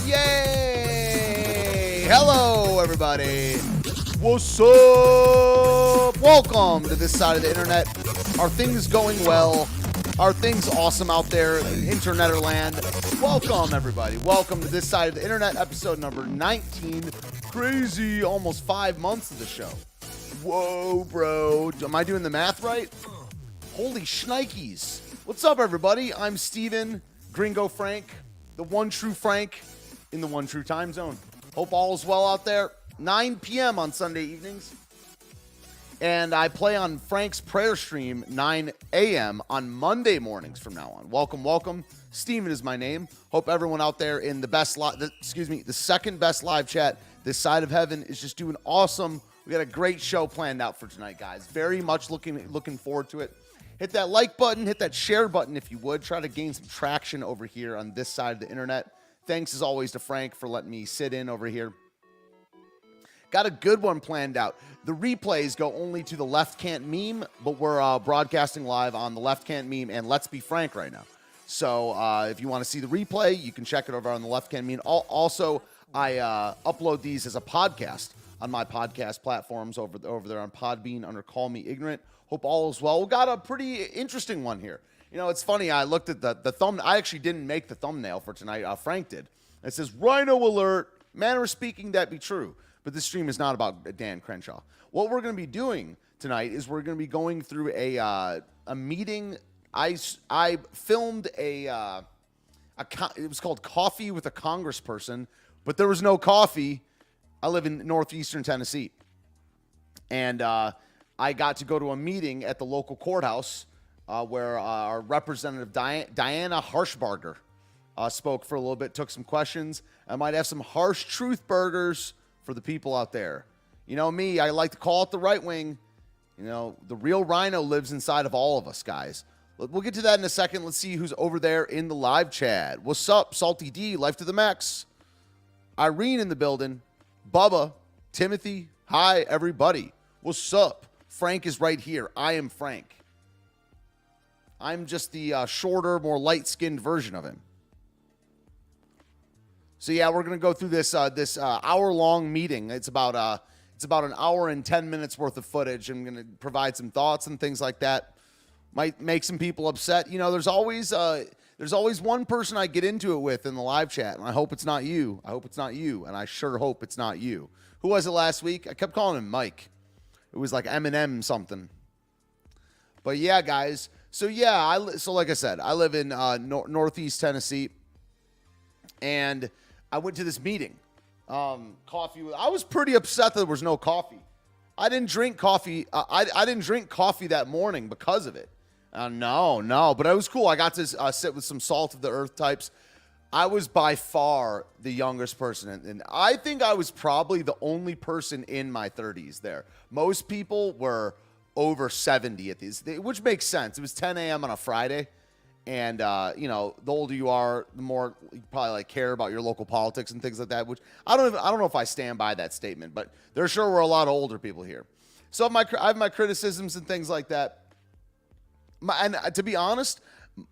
Yay! Hello, everybody. What's up? Welcome to this side of the internet. Are things going well? Are things awesome out there in interneter land? Welcome, everybody. Welcome to this side of the internet, episode number 19. Crazy, almost 5 months of the show. Whoa, bro. Am I doing the math right? Holy shnikes. What's up, everybody? I'm Steven, Gringo Frank, the one true Frank in the one true time zone. Hope all is well out there. 9 p.m. on Sunday evenings. And I play on Frank's prayer stream 9 a.m. on Monday mornings from now on. Welcome, welcome. Steven is my name. Hope everyone out there in the second best live chat this side of heaven is just doing awesome. We got a great show planned out for tonight, guys. Very much looking forward to it. Hit that like button, hit that share button if you would. Try to gain some traction over here on this side of the internet. Thanks as always to Frank for letting me sit in over here. Got a good one planned out. The replays go only to the Left Can't Meme, but we're broadcasting live on the Left Can't Meme and Let's Be Frank right now. So if you want to see the replay, you can check it over on the Left Can't Meme. Also, I upload these as a podcast on my podcast platforms over there on Podbean under Call Me Ignorant. Hope all is well. We got a pretty interesting one here. You know, it's funny. I looked at the thumb. I actually didn't make the thumbnail for tonight. Frank did. It says, Rhino Alert, manner of speaking that be true. But this stream is not about Dan Crenshaw. What we're going to be doing tonight is we're going to be going through a meeting. I filmed it was called Coffee with a Congressperson, but there was no coffee. I live in northeastern Tennessee. And I got to go to a meeting at the local courthouse where our representative Diana Harshbarger spoke for a little bit, took some questions. I might have some harsh truth burgers for the people out there. You know me, I like to call it the right wing. You know, the real Rhino lives inside of all of us, guys. We'll get to that in a second. Let's see who's over there in the live chat. What's up, Salty D, Life to the Max. Irene in the building. Bubba, Timothy, hi, everybody. What's up? Frank is right here. I am Frank. I'm just the shorter, more light-skinned version of him. So yeah, we're gonna go through this hour-long meeting. It's about an hour and 10 minutes worth of footage. I'm gonna provide some thoughts and things like that. Might make some people upset. You know, there's always there's always one person I get into it with in the live chat, and I hope it's not you. I hope it's not you, and I sure hope it's not you. Who was it last week? I kept calling him Mike. It was like Eminem something. But yeah, guys. So yeah, so like I said, I live in Northeast Tennessee, and I went to this meeting. Coffee. I was pretty upset that there was no coffee. I didn't drink coffee. I didn't drink coffee that morning because of it. No, but it was cool. I got to sit with some salt of the earth types. I was by far the youngest person, and I think I was probably the only person in my 30s there. Most people were over 70 at these, which makes sense. It was 10 a.m. on a Friday, and you know, the older you are, the more you probably like care about your local politics and things like that. Which I don't know if I stand by that statement, but there sure were a lot of older people here. So I have my criticisms and things like that. And to be honest,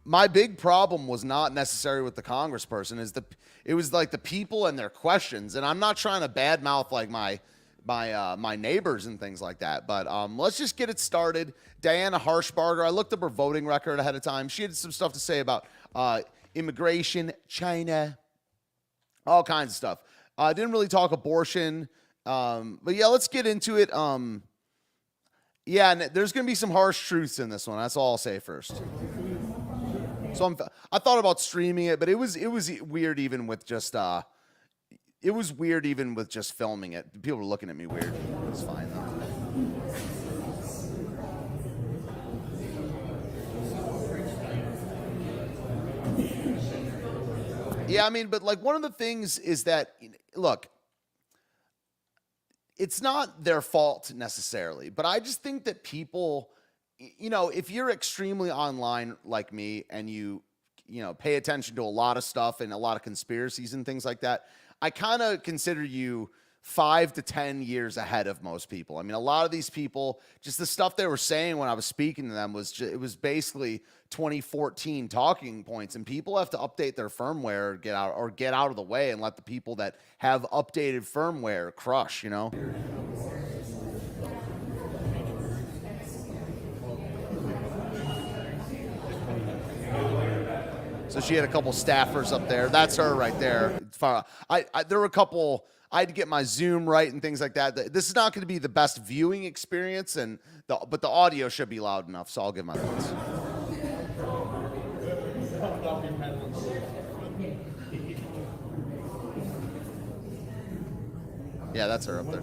my big problem was not necessarily with the congressperson. It was like the people and their questions. And I'm not trying to badmouth like my neighbors and things like that. But let's just get it started. Diana Harshbarger, I looked up her voting record ahead of time. She had some stuff to say about immigration, China, all kinds of stuff. Didn't really talk abortion. But yeah, let's get into it. Yeah, and there's going to be some harsh truths in this one. That's all I'll say first. So I thought about streaming it, but it was weird even with just filming it. People were looking at me weird. It's fine though. Yeah, I mean, but like one of the things is that, look, it's not their fault necessarily, but I just think that people, you know, if you're extremely online like me and you know, pay attention to a lot of stuff and a lot of conspiracies and things like that, I kind of consider you 5 to 10 years ahead of most people. I mean, a lot of these people, just the stuff they were saying when I was speaking to them it was basically 2014 talking points, and people have to update their firmware, get out of the way and let the people that have updated firmware crush, you know? So she had a couple staffers up there. That's her right there. There were a couple. I had to get my Zoom right and things like that. This is not going to be the best viewing experience, but the audio should be loud enough. So I'll give my thoughts. Yeah, that's her up there.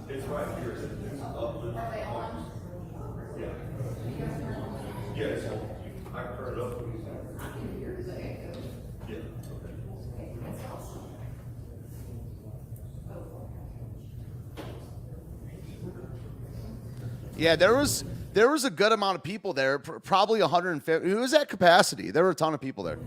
It's right here. Are they on? Yeah. Yes. I can turn it up. I can hear the echo. Yeah. Okay. That's awesome. Yeah, there was a good amount of people there, probably 150. It was at capacity. There were a ton of people there.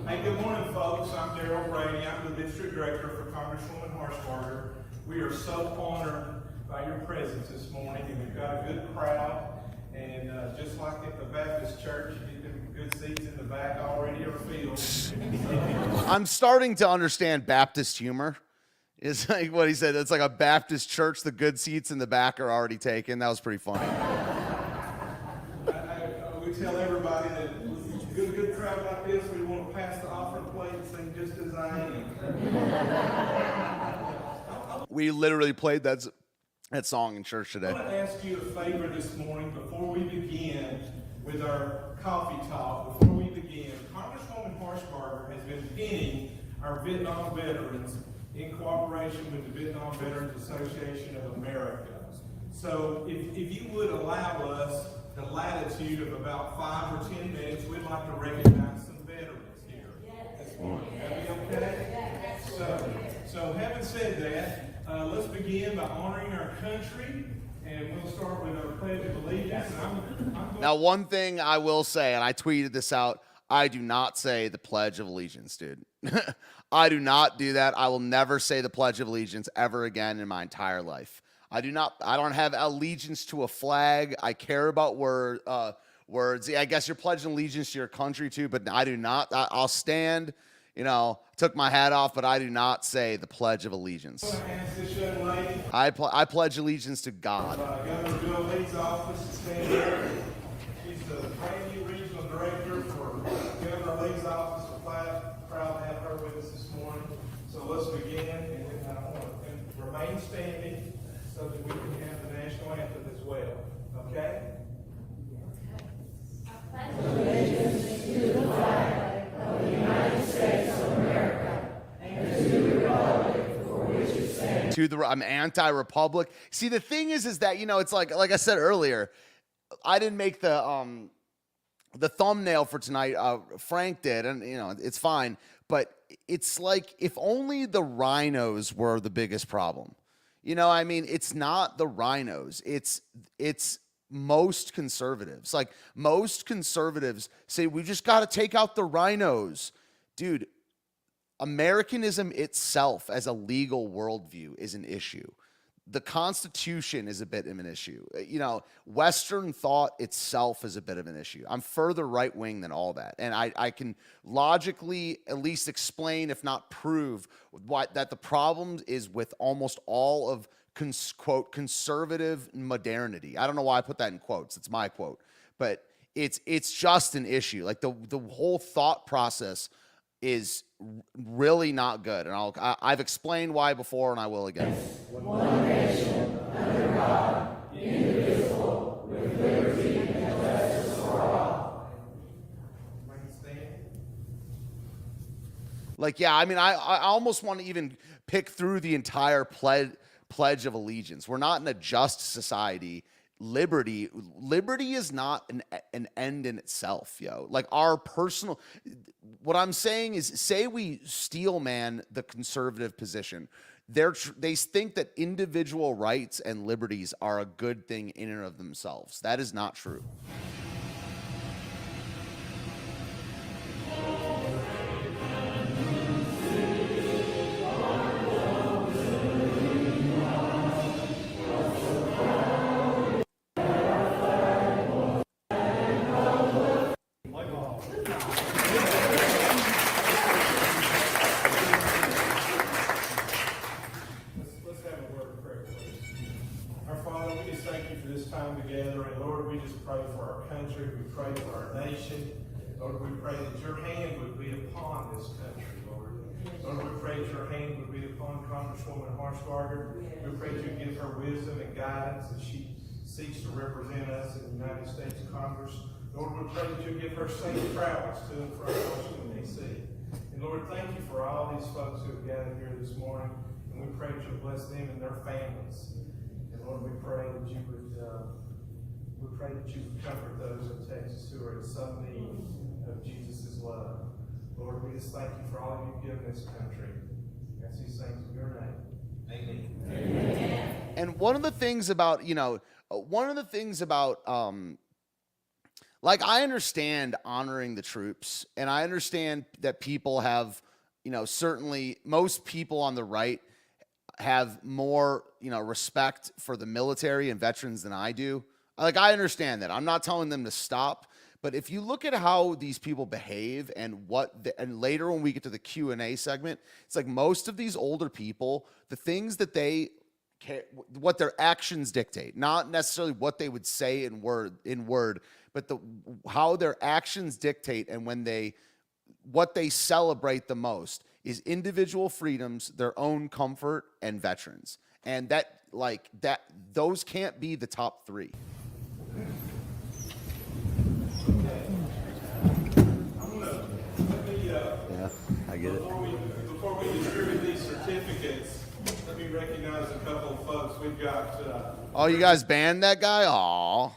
Hey, good morning, folks. I'm Darryl Brady. I'm the District Director for Congresswoman Harshbarger. We are so honored by your presence this morning, and we've got a good crowd. And just like at the Baptist Church, you get good seats in the back already are filled. I'm starting to understand Baptist humor. It's like what he said. It's like a Baptist church. The good seats in the back are already taken. That was pretty funny. We tell everybody that good crowd like this, we want to pass the offering plate and sing just as I am. We literally played that song in church today. I want to ask you a favor this morning before we begin with our coffee talk. Before we begin, Congresswoman Harshbarger has been pinning our Vietnam veterans in cooperation with the Vietnam Veterans Association of America. So if you would allow us the latitude of about 5 or 10 minutes, we'd like to recognize some veterans here this morning. That'd be okay? So So having said that, let's begin by honoring our country, and we'll start with our Pledge of Allegiance. And I'm going Now, one thing I will say, and I tweeted this out, I do not say the Pledge of Allegiance, dude. I do not do that. I will never say the Pledge of Allegiance ever again in my entire life. I don't have allegiance to a flag. I care about words. I guess you're pledging allegiance to your country too, but I do not. I'll stand, took my hat off, but I do not say the Pledge of Allegiance. ask this young lady, I pledge allegiance to God. Governor Bill Lee's office to stand here. She's the brand new regional director for Governor Lee's office. We're proud to have her with us this morning. So let's begin, and then I want to remain standing so that we can have the national anthem as well. Okay? I'm anti-republic. See, the thing is that it's like I said earlier, I didn't make the thumbnail for tonight. Frank did, and it's fine. But it's like if only the rhinos were the biggest problem. It's not the rhinos. It's most conservatives. Like most conservatives say, we just got to take out the rhinos, dude. Americanism itself as a legal worldview is an issue. The Constitution is a bit of an issue. Western thought itself is a bit of an issue. I'm further right-wing than all that. And I can logically at least explain, if not prove, that the problem is with almost all of, quote, conservative modernity. I don't know why I put that in quotes. It's my quote. But it's just an issue. Like the whole thought process is really not good, and I've explained why before, and I will again. One nation under God, indivisible, with liberty and justice for all. Like, yeah, I almost want to even pick through the entire Pledge of Allegiance. We're not in a just society. Liberty is not an end in itself, yo. Like our personal, what I'm saying is, say we steel man the conservative position. They think that individual rights and liberties are a good thing in and of themselves. That is not true. Let's have a word of prayer, please. Our Father, we just thank you for this time together, and Lord, we just pray for our country, we pray for our nation. Lord, we pray that your hand would be upon this country, Lord. Lord, we pray that your hand would be upon Congresswoman Harshbarger. We pray that you give her wisdom and guidance as she seeks to represent us in the United States Congress. Lord, we pray that you give her safe travels to and from Washington, D.C. And Lord, thank you for all these folks who have gathered here this morning. And we pray that you'll bless them and their families. And Lord, we pray that you would comfort those in Texas who are in some need of Jesus' love. Lord, we just thank you for all you've given this country. We ask these things in your name. Amen. Amen. And one of the things about, like, I understand honoring the troops, and I understand that people have, certainly most people on the right have more, respect for the military and veterans than I do. Like, I understand that. I'm not telling them to stop, but if you look at how these people behave and and later when we get to the Q&A segment, it's like most of these older people, the things that what their actions dictate, not necessarily what they would say in word, but how their actions dictate, and what they celebrate the most is individual freedoms, their own comfort, and veterans. And those can't be the top three. Yeah, I get it. Before we distribute these certificates, let me recognize a couple of folks. We've got... Oh, you guys banned that guy? Aw.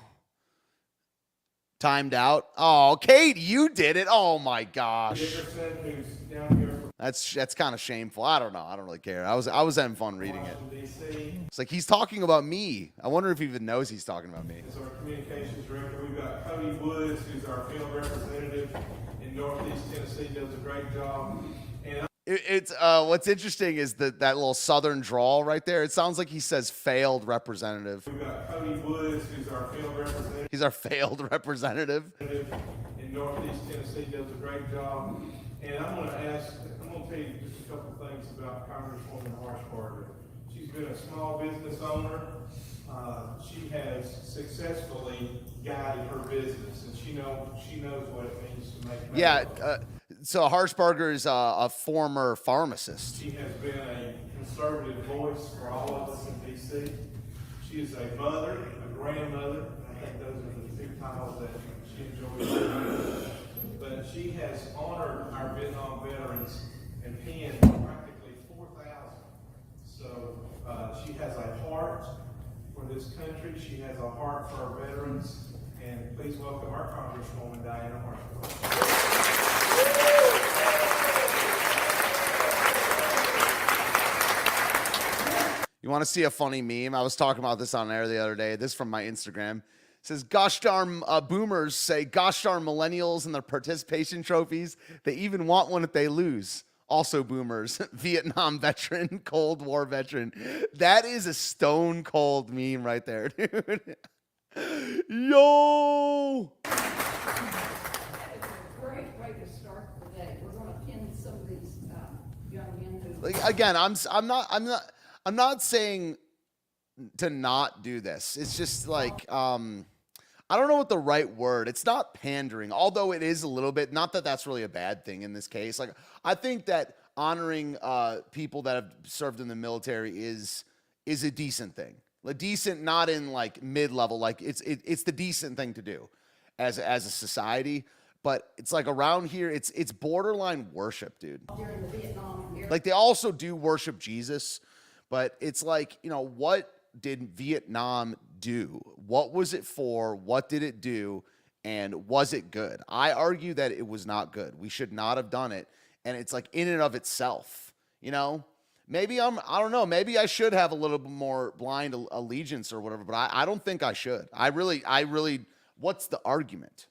Timed out. Oh, Kate, you did it. Oh, my gosh. Dickerson, who's down here. That's kind of shameful. I don't know. I don't really care. I was having fun reading it. Washington, D.C. It's like he's talking about me. I wonder if he even knows he's talking about me. is our communications director. We've got Cody Woods, who's our field representative in Northeast Tennessee, does a great job. And It's what's interesting is that little southern drawl right there. It sounds like he says failed representative. we've got Cody Woods, who's our field representative He's our failed representative. in Northeast Tennessee, does a great job. And I'm going to tell you just a couple things about Congresswoman Harshbarger. She's been a small business owner. She has successfully guided her business, and she knows what it means to make money. Yeah. So Harshbarger is a former pharmacist. She has been a conservative voice for all of us in D.C. She is a mother, a grandmother. I think those are the two titles that she enjoys. But she has honored our Vietnam veterans and penned practically 4,000. So she has a heart for this country. She has a heart for our veterans. And please welcome our Congresswoman, Diana Harshbarger. You want to see a funny meme? I was talking about this on air the other day. This is from my Instagram. It says, gosh darn boomers say, gosh darn millennials and their participation trophies. They even want one if they lose. Also boomers, Vietnam veteran, Cold War veteran. That is a stone cold meme right there, dude. Yo! Great way to start the day. We're going to pin some of these young men who. Like, again, I'm not saying to not do this. It's just like I don't know what the right word. It's not pandering, although it is a little bit. Not that that's really a bad thing in this case. Like I think that honoring people that have served in the military is a decent thing. Like decent, not in like mid-level. Like it's the decent thing to do as a society. But it's like around here, it's borderline worship, dude. During the Vietnam era. Like they also do worship Jesus, but it's like, you know, what did Vietnam do? What was it for? What did it do? And was it good? I argue that it was not good. We should not have done it. And it's like in and of itself, you know, maybe I don't know. Maybe I should have a little bit more blind allegiance or whatever, but I don't think I should. I really, what's the argument?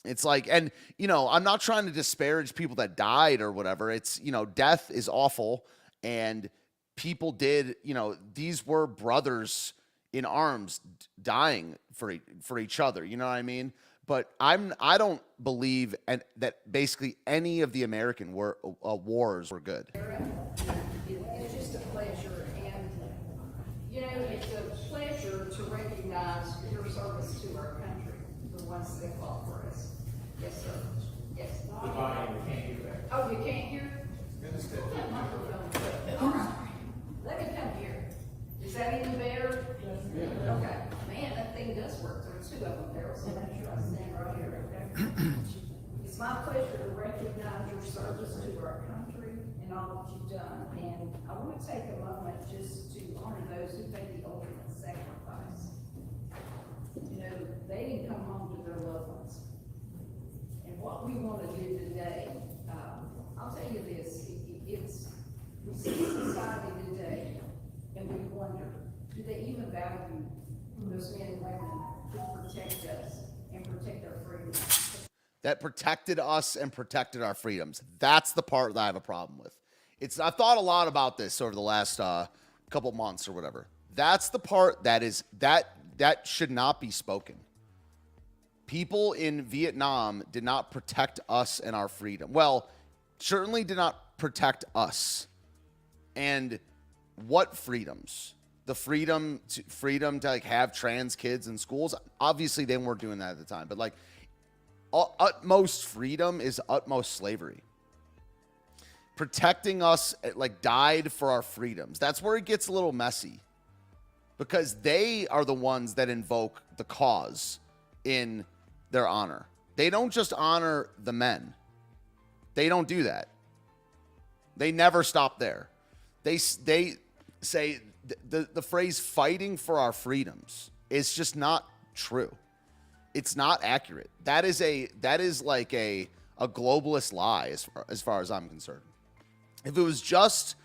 It's like, and, you know, I'm not trying to disparage people that died or whatever. It's, you know, death is awful. And people did, you know, these were brothers in arms dying for each other. You know what I mean? But I don't believe that basically any of the American wars were good. It's just a pleasure, and you know, it's a pleasure to recognize your service to our country, the ones that fought for us. Yes, sir. Yes. Oh, you can't hear? That microphone. All right. Let me come here. Is that any better? Okay. Man, that thing does work. There's two of them there, so make sure I stand right here, okay? It's my pleasure to recognize your service to our country and all that you've done. And I want to take a moment just to honor those who made the ultimate sacrifice. You know, they didn't come home to their loved ones. And what we want to do today, I'll tell you this, we see society today, and we wonder, do they even value those men and women who protect us and protect our freedoms? That protected us and protected our freedoms. That's the part that I have a problem with. I've thought a lot about this over the last couple months or whatever. That's the part that should not be spoken. People in Vietnam did not protect us and our freedom. Well, certainly did not protect us. And what freedoms? The freedom to like have trans kids in schools. Obviously, they weren't doing that at the time. But like, utmost freedom is utmost slavery. Protecting us, like, died for our freedoms. That's where it gets a little messy, because they are the ones that invoke the cause in their honor. They don't just honor the men. They don't do that. They never stop there. They say the phrase "fighting for our freedoms" is just not true. It's not accurate. That is like a globalist lie as far as I'm concerned. If it was just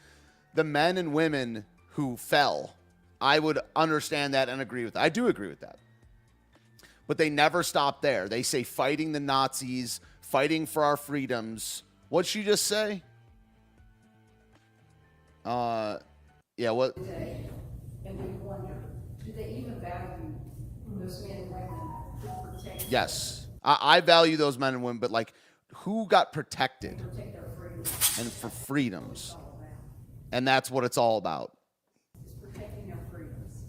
the men and women who fell, I would understand that and agree with that. I do agree with that. But they never stop there. They say fighting the Nazis, fighting for our freedoms. What'd she just say? Yeah, what? Today, and we wonder, do they even value those men and women who protect? Yes. I value those men and women, but like, who got protected? Protect our freedoms. And for freedoms. And that's what it's all about. It's protecting our freedoms.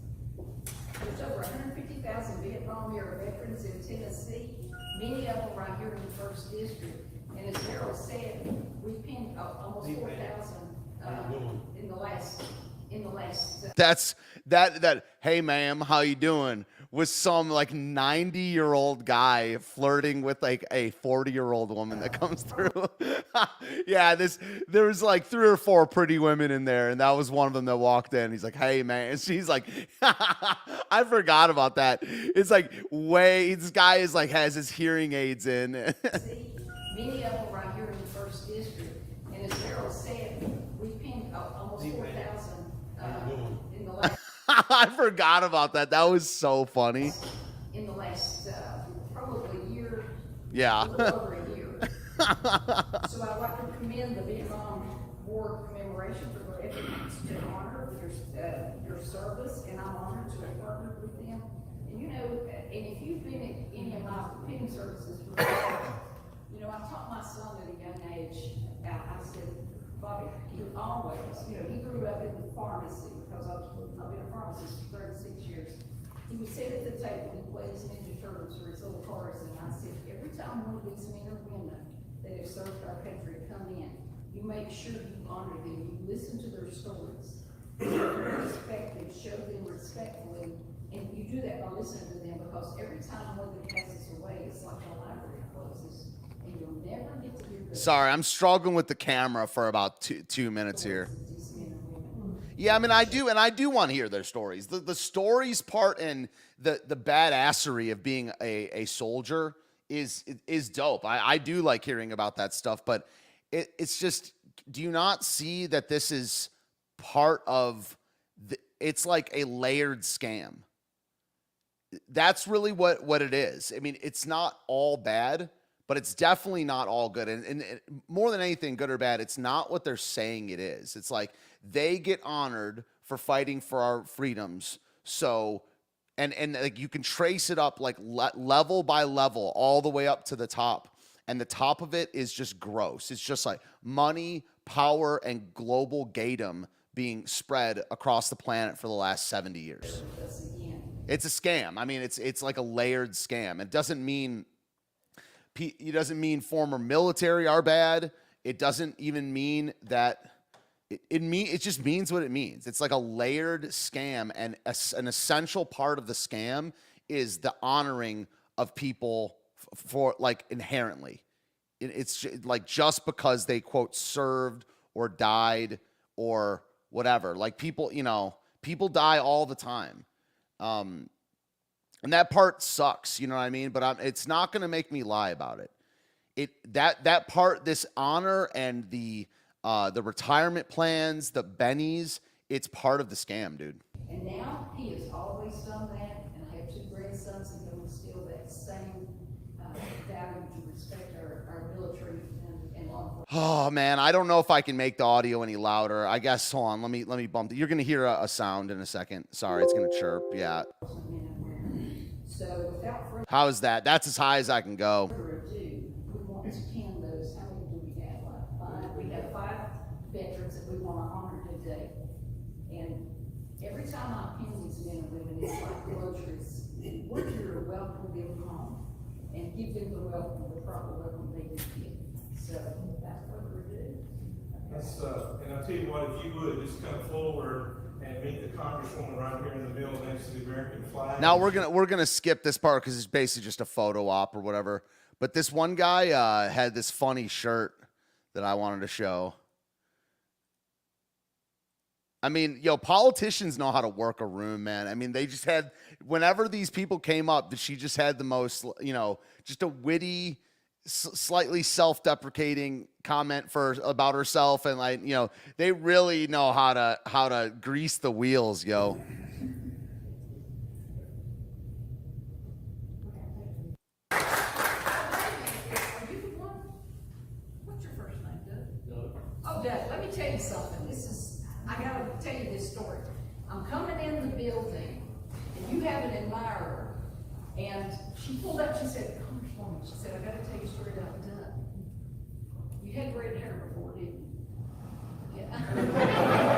There's over 150,000 Vietnam-era veterans in Tennessee, many of them right here in the first district. And as Harold said, we pinned almost 4,000 in the last. That's that. Hey, ma'am, how you doing? Was some like 90-year-old guy flirting with like a 40-year-old woman that comes through? Yeah, there was like 3 or 4 pretty women in there, and that was one of them that walked in. He's like, "Hey, man," and she's like, "I forgot about that." It's like, this guy is like has his hearing aids in. Many of them right here in the first district, and as Harold said, we pinned almost 4,000 in the last. I forgot about that. That was so funny. In the last probably year. Yeah. A little over a year. So I'd like to commend the Vietnam War commemoration for their efforts to honor your service, and I'm honored to have partnered with them. And you know, and if you've been at any of my pinning services for you know, I taught my son at a young age. I said, Bobby, you always, you know, he grew up in the pharmacy because I've been a pharmacist for 36 years. He would sit at the table and play his Ninja Turtles or his little cars, and I said, every time one of these men or women that have served our country come in, you make sure you honor them, you listen to their stories, respect them, show them respectfully, and you do that by listening to them, because every time one of them passes away, it's like the library closes, and you'll never get to hear. Sorry, I'm struggling with the camera for about two minutes here. Yeah, I mean, I do want to hear their stories. The stories part and the badassery of being a soldier is dope. I do like hearing about that stuff, but it's just, do you not see that this is part of it's like a layered scam? That's really what it is. I mean, it's not all bad, but it's definitely not all good. And more than anything, good or bad, it's not what they're saying it is. It's like they get honored for fighting for our freedoms. So, and like you can trace it up like level by level all the way up to the top. And the top of it is just gross. It's just like money, power, and global gaydom being spread across the planet for the last 70 years. It's a scam. I mean, it's like a layered scam. It doesn't mean former military are bad. It doesn't even mean that it just means what it means. It's like a layered scam, and an essential part of the scam is the honoring of people for like inherently. It's like just because they quote served or died or whatever. Like people die all the time. And that part sucks, you know what I mean? But it's not going to make me lie about it. That part, this honor and the retirement plans, the bennies, it's part of the scam, dude. And now he has always done that, and I have 2 grandsons, and he'll instill that same value to respect our military and law enforcement. Oh man, I don't know if I can make the audio any louder. I guess hold on, let me bump it. You're gonna hear a sound in a second. Sorry, it's gonna chirp. Yeah. So without further How is that? That's as high as I can go. ado, we want to pin those. How many do we have? Like 5. We have 5 veterans that we want to honor today. And every time I pin these men and women, it's like groceries. We're here to welcome them home and give them the proper welcome they need to get. So without further ado. That's, and I'll tell you what, if you would just come forward and meet the Congresswoman right here in the middle next to the American flag. Now we're gonna skip this part because it's basically just a photo op or whatever. But this one guy had this funny shirt that I wanted to show. I mean, politicians know how to work a room, man. I mean, they just had, whenever these people came up, she just had the most, just a witty, slightly self-deprecating comment about herself, and like, you know, they really know how to grease the wheels, yo. What's your first name, Doug? Oh, Doug, let me tell you something. I gotta tell you this story. I'm coming in the building, and you have an admirer, and she pulled up, she said, Congresswoman, she said, I gotta tell you straight out, Doug, you had red hair before, didn't you? Yeah.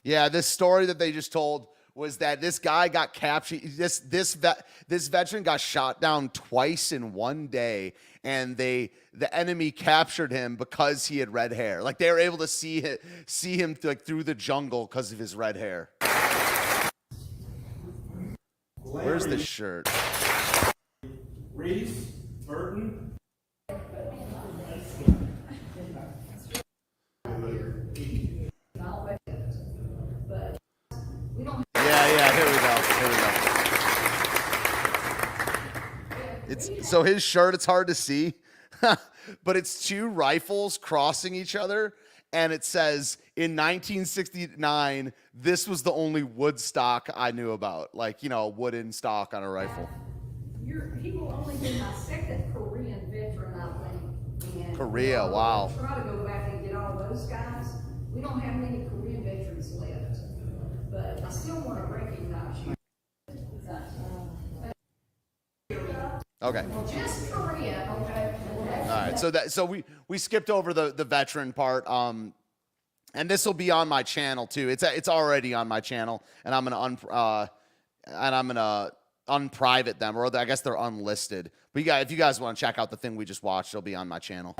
Yeah, this story that they just told was that this guy got captured. This veteran got shot down twice in one day, and the enemy captured him because he had red hair. Like, they were able to see him like through the jungle because of his red hair. Where's the shirt? Reese, Burton. Yeah, here we go. So his shirt, it's hard to see, but it's two rifles crossing each other, and it says, in 1969, this was the only wood stock I knew about. Like, you know, a wooden stock on a rifle. He will only be my second Korean veteran, I think. And Korea, wow. Try to go back and get all those guys. We don't have many Korean veterans left, but I still want to recognize you. Okay. Just Korea, okay? All right. So we skipped over the veteran part. And this will be on my channel too. It's already on my channel, and I'm gonna unprivate them, or I guess they're unlisted. But if you guys want to check out the thing we just watched, it'll be on my channel.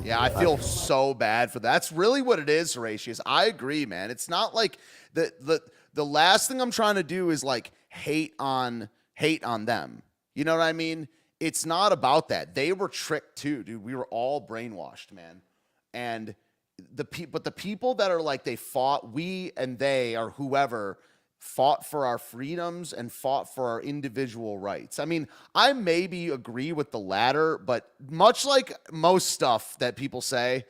Yeah, I feel so bad for that. That's really what it is, Horatius. I agree, man. It's not like the last thing I'm trying to do is like hate on them. You know what I mean? It's not about that. They were tricked too, dude. We were all brainwashed, man. And the people that are like, they fought, we and they, or whoever, fought for our freedoms and fought for our individual rights. I mean, I maybe agree with the latter, but much like most stuff that people say,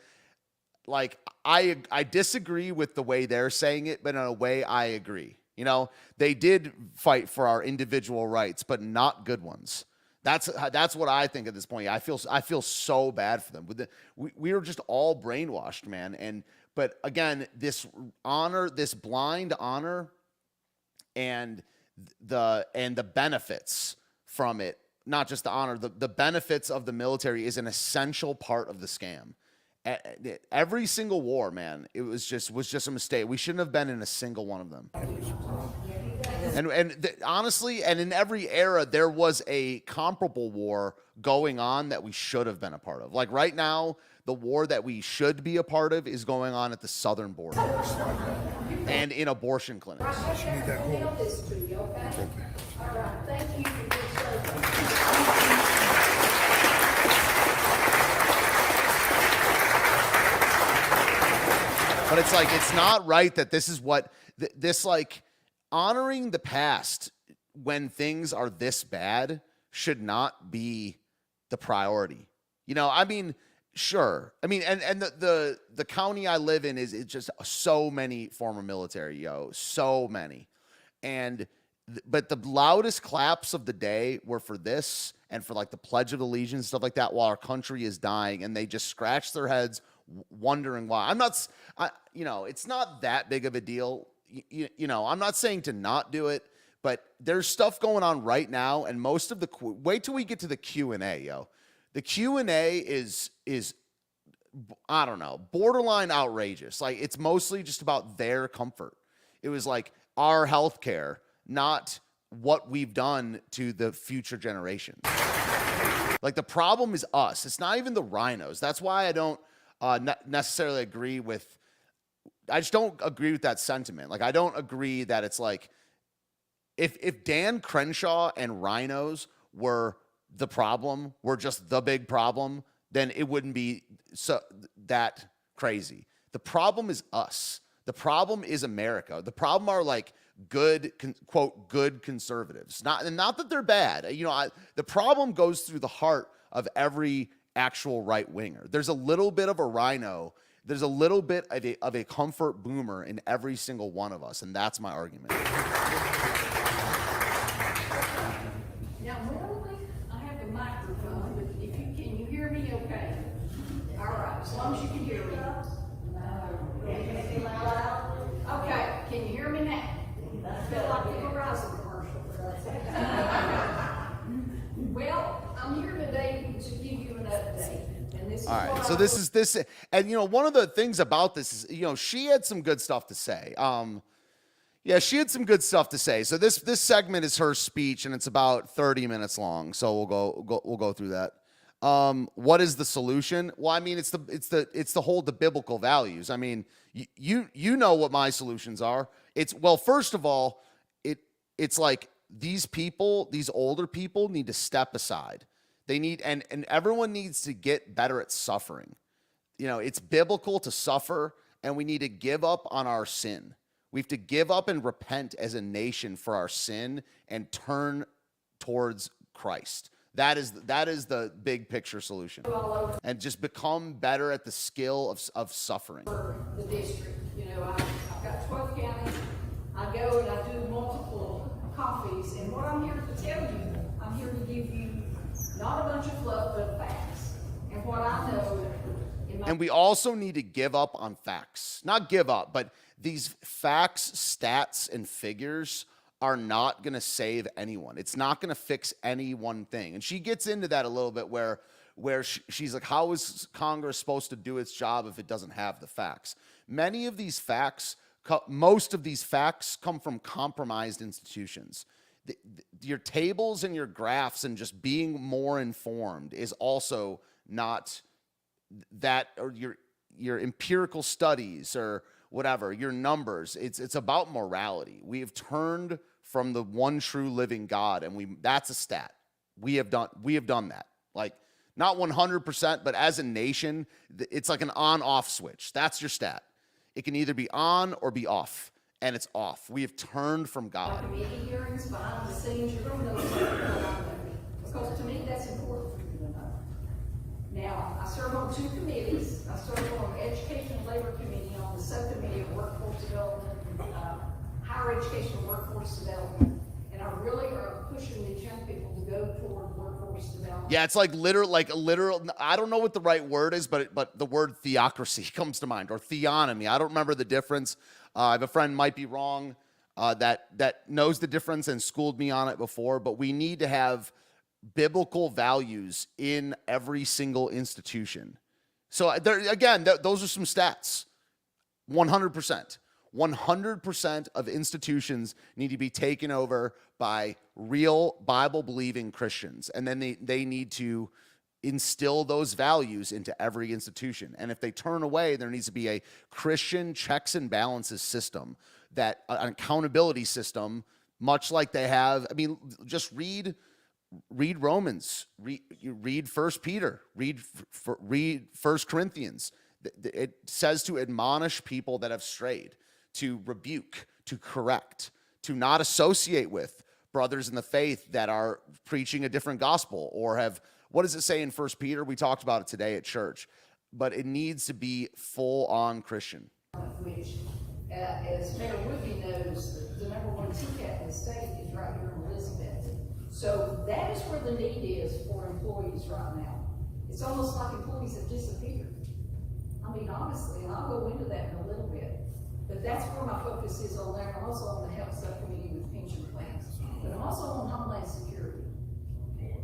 like, I disagree with the way they're saying it, but in a way I agree. You know, they did fight for our individual rights, but not good ones. That's what I think at this point. I feel so bad for them. We were just all brainwashed, man. But again, this blind honor, and the benefits from it, not just the honor, the benefits of the military is an essential part of the scam. Every single war, man, it was just a mistake. We shouldn't have been in a single one of them. Honestly, and in every era, there was a comparable war going on that we should have been a part of. Like right now, the war that we should be a part of is going on at the southern border and in abortion clinics. But it's like, it's not right that this is what this, like, honoring the past when things are this bad should not be the priority. You know, I mean, sure. I mean, and the county I live in is just so many former military, so many. But the loudest claps of the day were for this and for like the Pledge of Allegiance, stuff like that, while our country is dying, and they just scratch their heads wondering why. It's not that big of a deal. I'm not saying to not do it, but there's stuff going on right now, and most of wait till we get to the Q&A, yo. The Q&A is I don't know, borderline outrageous. Like, it's mostly just about their comfort. It was like our health care, not what we've done to the future generations. Like, the problem is us. It's not even the rhinos. That's why I don't necessarily agree with, I just don't agree with that sentiment. Like, I don't agree that it's like, if Dan Crenshaw and rhinos were the problem, were just the big problem, then it wouldn't be so that crazy. The problem is us. The problem is America. The problem are like good, quote, good conservatives. Not that they're bad. The problem goes through the heart of every actual right winger. There's a little bit of a rhino. There's a little bit of a comfort boomer in every single one of us, and that's my argument. Now, normally, I have a microphone, but can you hear me okay? All right, as long as you can hear me. Okay, can you hear me now? I feel like the Verizon commercial. Well, I'm here today to give you an update. And this is all right, so this is this, and one of the things about this is, she had some good stuff to say. Yeah, she had some good stuff to say. So this segment is her speech, and it's about 30 minutes long. So we'll go through that. What is the solution? Well, I mean, it's the biblical values. I mean, you know what my solutions are. First of all, it's like these older people need to step aside. They need, and everyone needs to get better at suffering. It's biblical to suffer, and we need to give up on our sin. We have to give up and repent as a nation for our sin and turn towards Christ. That is the big picture solution. And just become better at the skill of suffering. The district, I've got 12 counties. I go and I do multiple coffees, and what I'm here to tell you, I'm here to give you not a bunch of fluff, but facts. And what I know. And we also need to give up on facts. Not give up, but these facts, stats, and figures are not going to save anyone. It's not going to fix any one thing. And she gets into that a little bit where she's like, how is Congress supposed to do its job if it doesn't have the facts? Most of these facts come from compromised institutions. Your tables and your graphs and just being more informed is also not that, or your empirical studies or whatever, your numbers. It's about morality. We have turned from the one true living God, and that's a stat. We have done that. Like, not 100%, but as a nation, it's like an on-off switch. That's your stat. It can either be on or be off, and it's off. We have turned from God. Committee hearings, behind the scenes, you're going to know something about them. Because to me, that's important for you to know. Now, I serve on 2 committees. I serve on the Education and Labor Committee, on the subcommittee of Workforce Development, Higher Education and Workforce Development. And I really are pushing these young people to go toward workforce development. Yeah, it's like literal. I don't know what the right word is, but the word theocracy comes to mind, or theonomy. I don't remember the difference. I have a friend, might be wrong, that knows the difference and schooled me on it before. But we need to have biblical values in every single institution. So those are some stats. 100%. 100% of institutions need to be taken over by real Bible-believing Christians. And then they need to instill those values into every institution. And if they turn away, there needs to be a Christian checks and balances system, an accountability system, much like they have. I mean, just read Romans, read 1 Peter, read 1 Corinthians. It says to admonish people that have strayed, to rebuke, to correct, to not associate with brothers in the faith that are preaching a different gospel or have, what does it say in 1 Peter? We talked about it today at church, but it needs to be full-on Christian. Which, as Mayor Woodby knows, the #1 TCAT in the state is right here in Elizabeth. So that is where the need is for employees right now. It's almost like employees have disappeared. I mean, honestly, and I'll go into that in a little bit. But that's where my focus is on there. I'm also on the health subcommittee with pension plans. But I'm also on Homeland Security.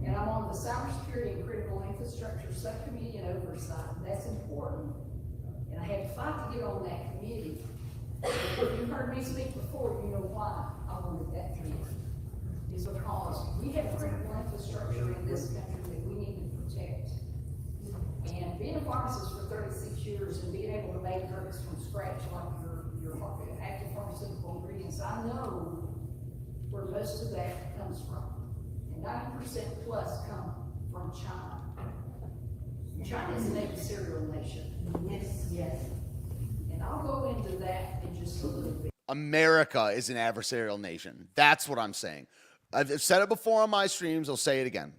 And I'm on the cybersecurity and critical infrastructure subcommittee and oversight. That's important. And I had to fight to get on that committee. If you've heard me speak before, you know why I wanted that committee. It's because we have critical infrastructure in this country that we need to protect. And being a pharmacist for 36 years and being able to make drugs from scratch, like your active pharmaceutical ingredients, I know where most of that comes from. And 90% plus come from China. China is an adversarial nation. Yes. And I'll go into that in just a little bit. America is an adversarial nation. That's what I'm saying. I've said it before on my streams. I'll say it again.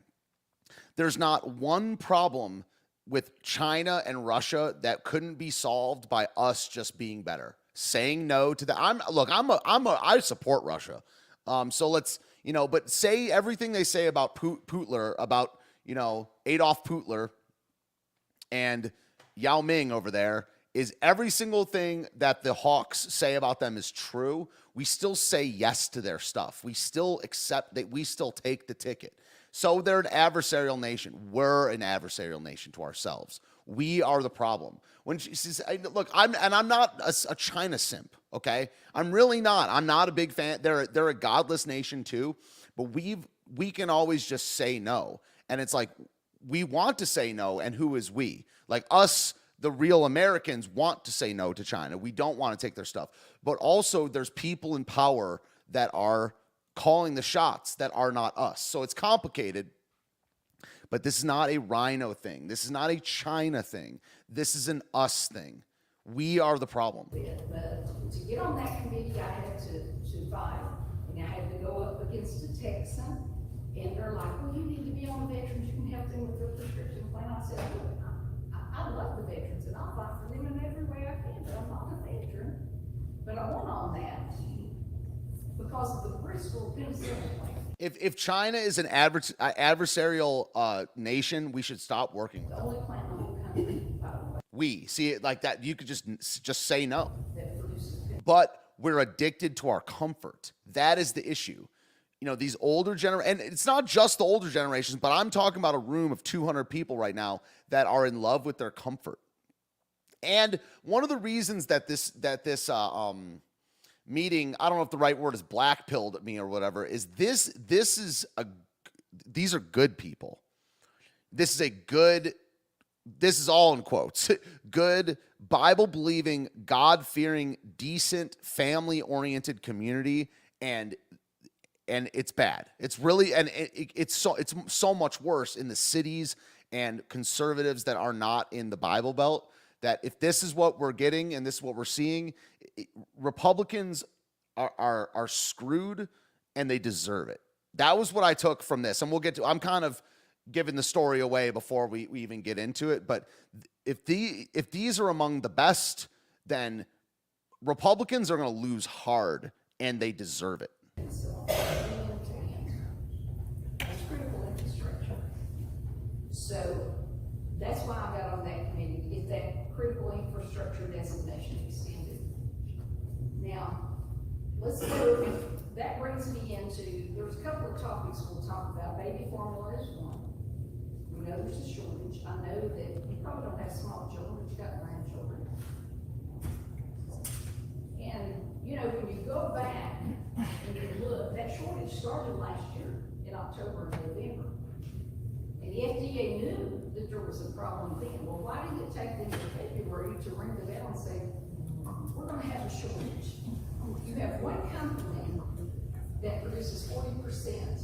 There's not one problem with China and Russia that couldn't be solved by us just being better. Saying no to the I support Russia. So let's, but say everything they say about Putler, about, Adolf Putler and Yao Ming over there, is every single thing that the Hawks say about them is true. We still say yes to their stuff. We still accept that. We still take the ticket. So they're an adversarial nation. We're an adversarial nation to ourselves. We are the problem. When she says, look, I'm not a China simp, okay? I'm really not. I'm not a big fan. They're a godless nation too, but we can always just say no. And it's like, we want to say no, and who is we? Like us, the real Americans, want to say no to China. We don't want to take their stuff. But also there's people in power that are calling the shots that are not us. So it's complicated, but this is not a Rhino thing. This is not a China thing. This is an us thing. We are the problem. But to get on that committee, I had to fight, and I had to go up against a Texan, and they're like, well, you need to be on the veterans. You can help them with their prescription plan. I said, look, I love the veterans, and I'll fight for them in every way I can, but I'm not a veteran. But I want on that because of the Bristol penicillin plan. If China is an adversarial nation, we should stop working with The them. only plant in the whole country, by the way, We see it like that. You could just say no. that produces But we're addicted to our comfort. That is the issue. These older generations, and it's not just the older generations, but I'm talking about a room of 200 people right now that are in love with their comfort. And one of the reasons that this meeting, I don't know if the right word is black-pilled me or whatever, is these are good people. This is all in quotes, good, Bible-believing, God-fearing, decent, family-oriented community, and it's bad. It's really, and it's so much worse in the cities and conservatives that are not in the Bible Belt, that if this is what we're getting and this is what we're seeing, Republicans are screwed, and they deserve it. That was what I took from this, and we'll get to, I'm kind of giving the story away before we even get into it, but if these are among the best, then Republicans are going to lose hard, and they deserve it. It's critical infrastructure. So that's why I got on that committee, to get that critical infrastructure designation extended. Now, let's go, that brings me into, there's a couple of topics we'll talk about. Baby formula is one. We know there's a shortage. I know that you probably don't have small children, but you got grandchildren. And, when you go back and you look, that shortage started last year in October and November. And the FDA knew that there was a problem then. Well, why did it take them to February to ring the bell and say, we're gonna have a shortage? You have one company that produces 40%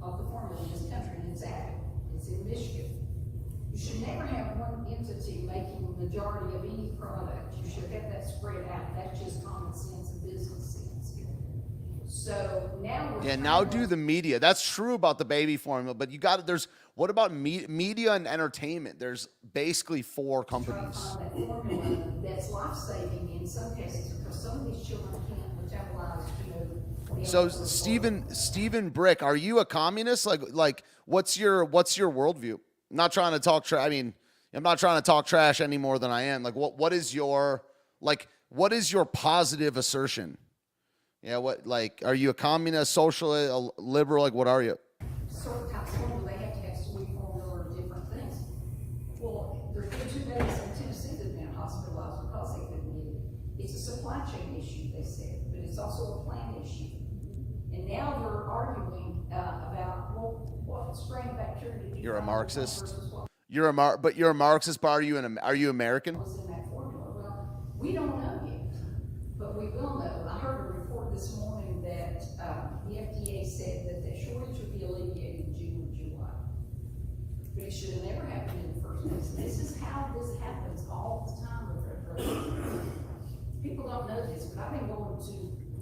of the formula in this country, and it's Abbott. It's in Michigan. You should never have one entity making the majority of any product. You should have that spread out. That's just common sense and business sense. So now now do the media. That's true about the baby formula, but what about media and entertainment? There's basically 4 companies. That formula that's life-saving in some cases, because some of these children can't metabolize, So Stephen Brick, are you a communist? Like what's your worldview? I'm not trying to talk trash. I'm not trying to talk trash any more than I am. Like what is your positive assertion? Yeah, are you a communist, socialist, a liberal? Like, what are you? Certain types of formula, they have to have sweet formula or different things. Well, there's been 2 babies in Tennessee that have been hospitalized because they couldn't get it. It's a supply chain issue, they said, but it's also a plan issue. And now they're arguing about, what strain of bacteria did you You're a find? Marxist. You're a Marxist, but are you American? Was in that formula? Well, we don't know yet, but we will know. I heard a report this morning that the FDA said that the shortage would be alleviated in June or July. But it should have never happened in the first place. This is how this happens all the time with our drugs. People don't know this, but I've been going to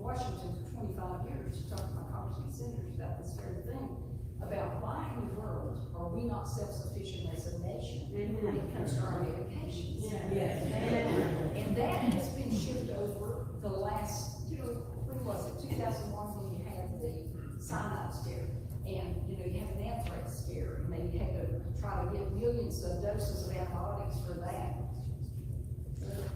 Washington for 25 years to talk to my congressmen and senators about this very thing, about why in the world are we not self-sufficient as a nation when it comes to our medications? And that has been shipped over the last, when was it, 2001, when you had the cyanide scare, and, you have an anthrax scare, and they had to try to get millions of doses of antibiotics for that.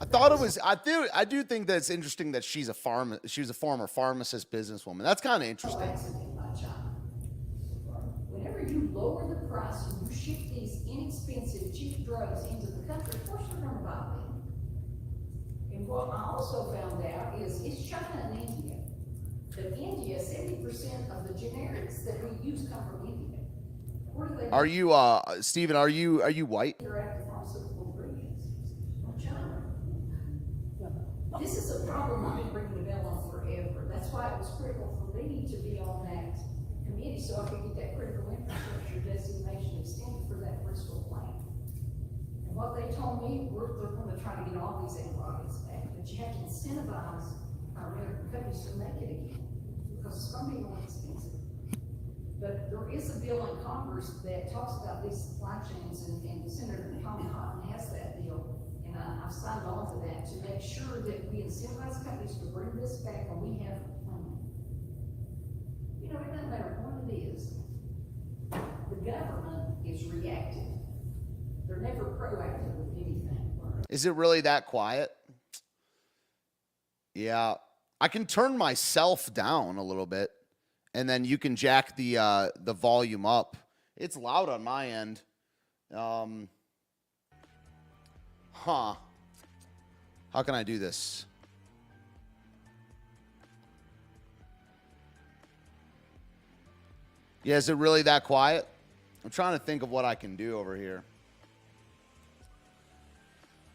I thought it was. I do think that it's interesting that she was a former pharmacist businesswoman. That's kind of interesting. Accident by China. Whenever you lower the price and you ship these inexpensive, cheap drugs into the country, of course they're going to buy them. And what I also found out is it's China and India. But India, 70% of the generics that we use come from India. Where do they? Are you, Stephen? Are you white? They're active pharmaceutical ingredients from China. This is a problem I've been ringing the bell on forever. That's why it was critical for me to be on that committee so I could get that critical infrastructure designation extended for that Bristol plant. And what they told me, they're going to try to get all these antibiotics back, but you have to incentivize our American companies to make it again because it's going to be more expensive. But there is a bill in Congress that talks about these supply chains, and Senator Tom Cotton has that bill. And I've signed on to that to make sure that we incentivize companies to bring this back when we have a plan. It doesn't matter what it is. The government is reactive. They're never proactive with anything. Is it really that quiet? Yeah. I can turn myself down a little bit, and then you can jack the volume up. It's loud on my end. How can I do this? Yeah, is it really that quiet? I'm trying to think of what I can do over here.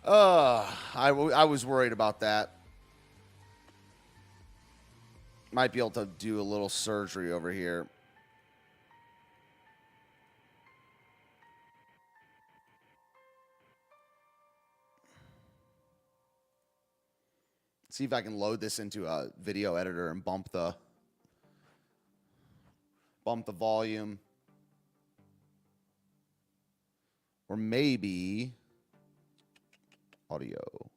I was worried about that. Might be able to do a little surgery over here. See if I can load this into a video editor and bump the volume. Or maybe audio,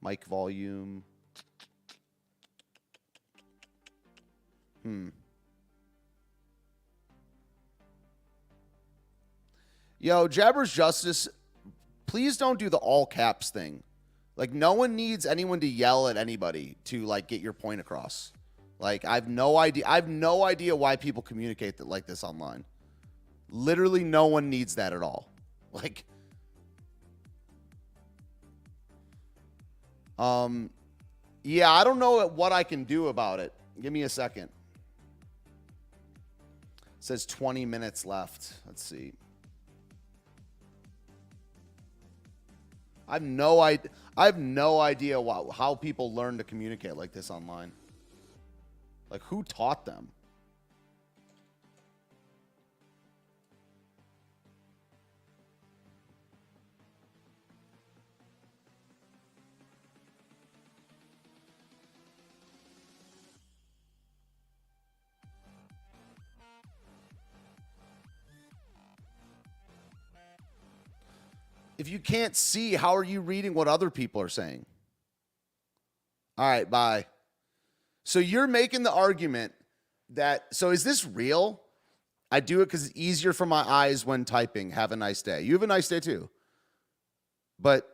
mic volume. Yo, Jabber's Justice, please don't do the all caps thing. Like, no one needs anyone to yell at anybody to, like, get your point across. Like, I have no idea why people communicate like this online. Literally no one needs that at all. Like, yeah, I don't know what I can do about it. Give me a second. It says 20 minutes left. Let's see. I have no idea how people learn to communicate like this online. Like, who taught them? If you can't see, how are you reading what other people are saying? All right, bye. So you're making the argument that, so is this real? I do it because it's easier for my eyes when typing. Have a nice day. You have a nice day too. But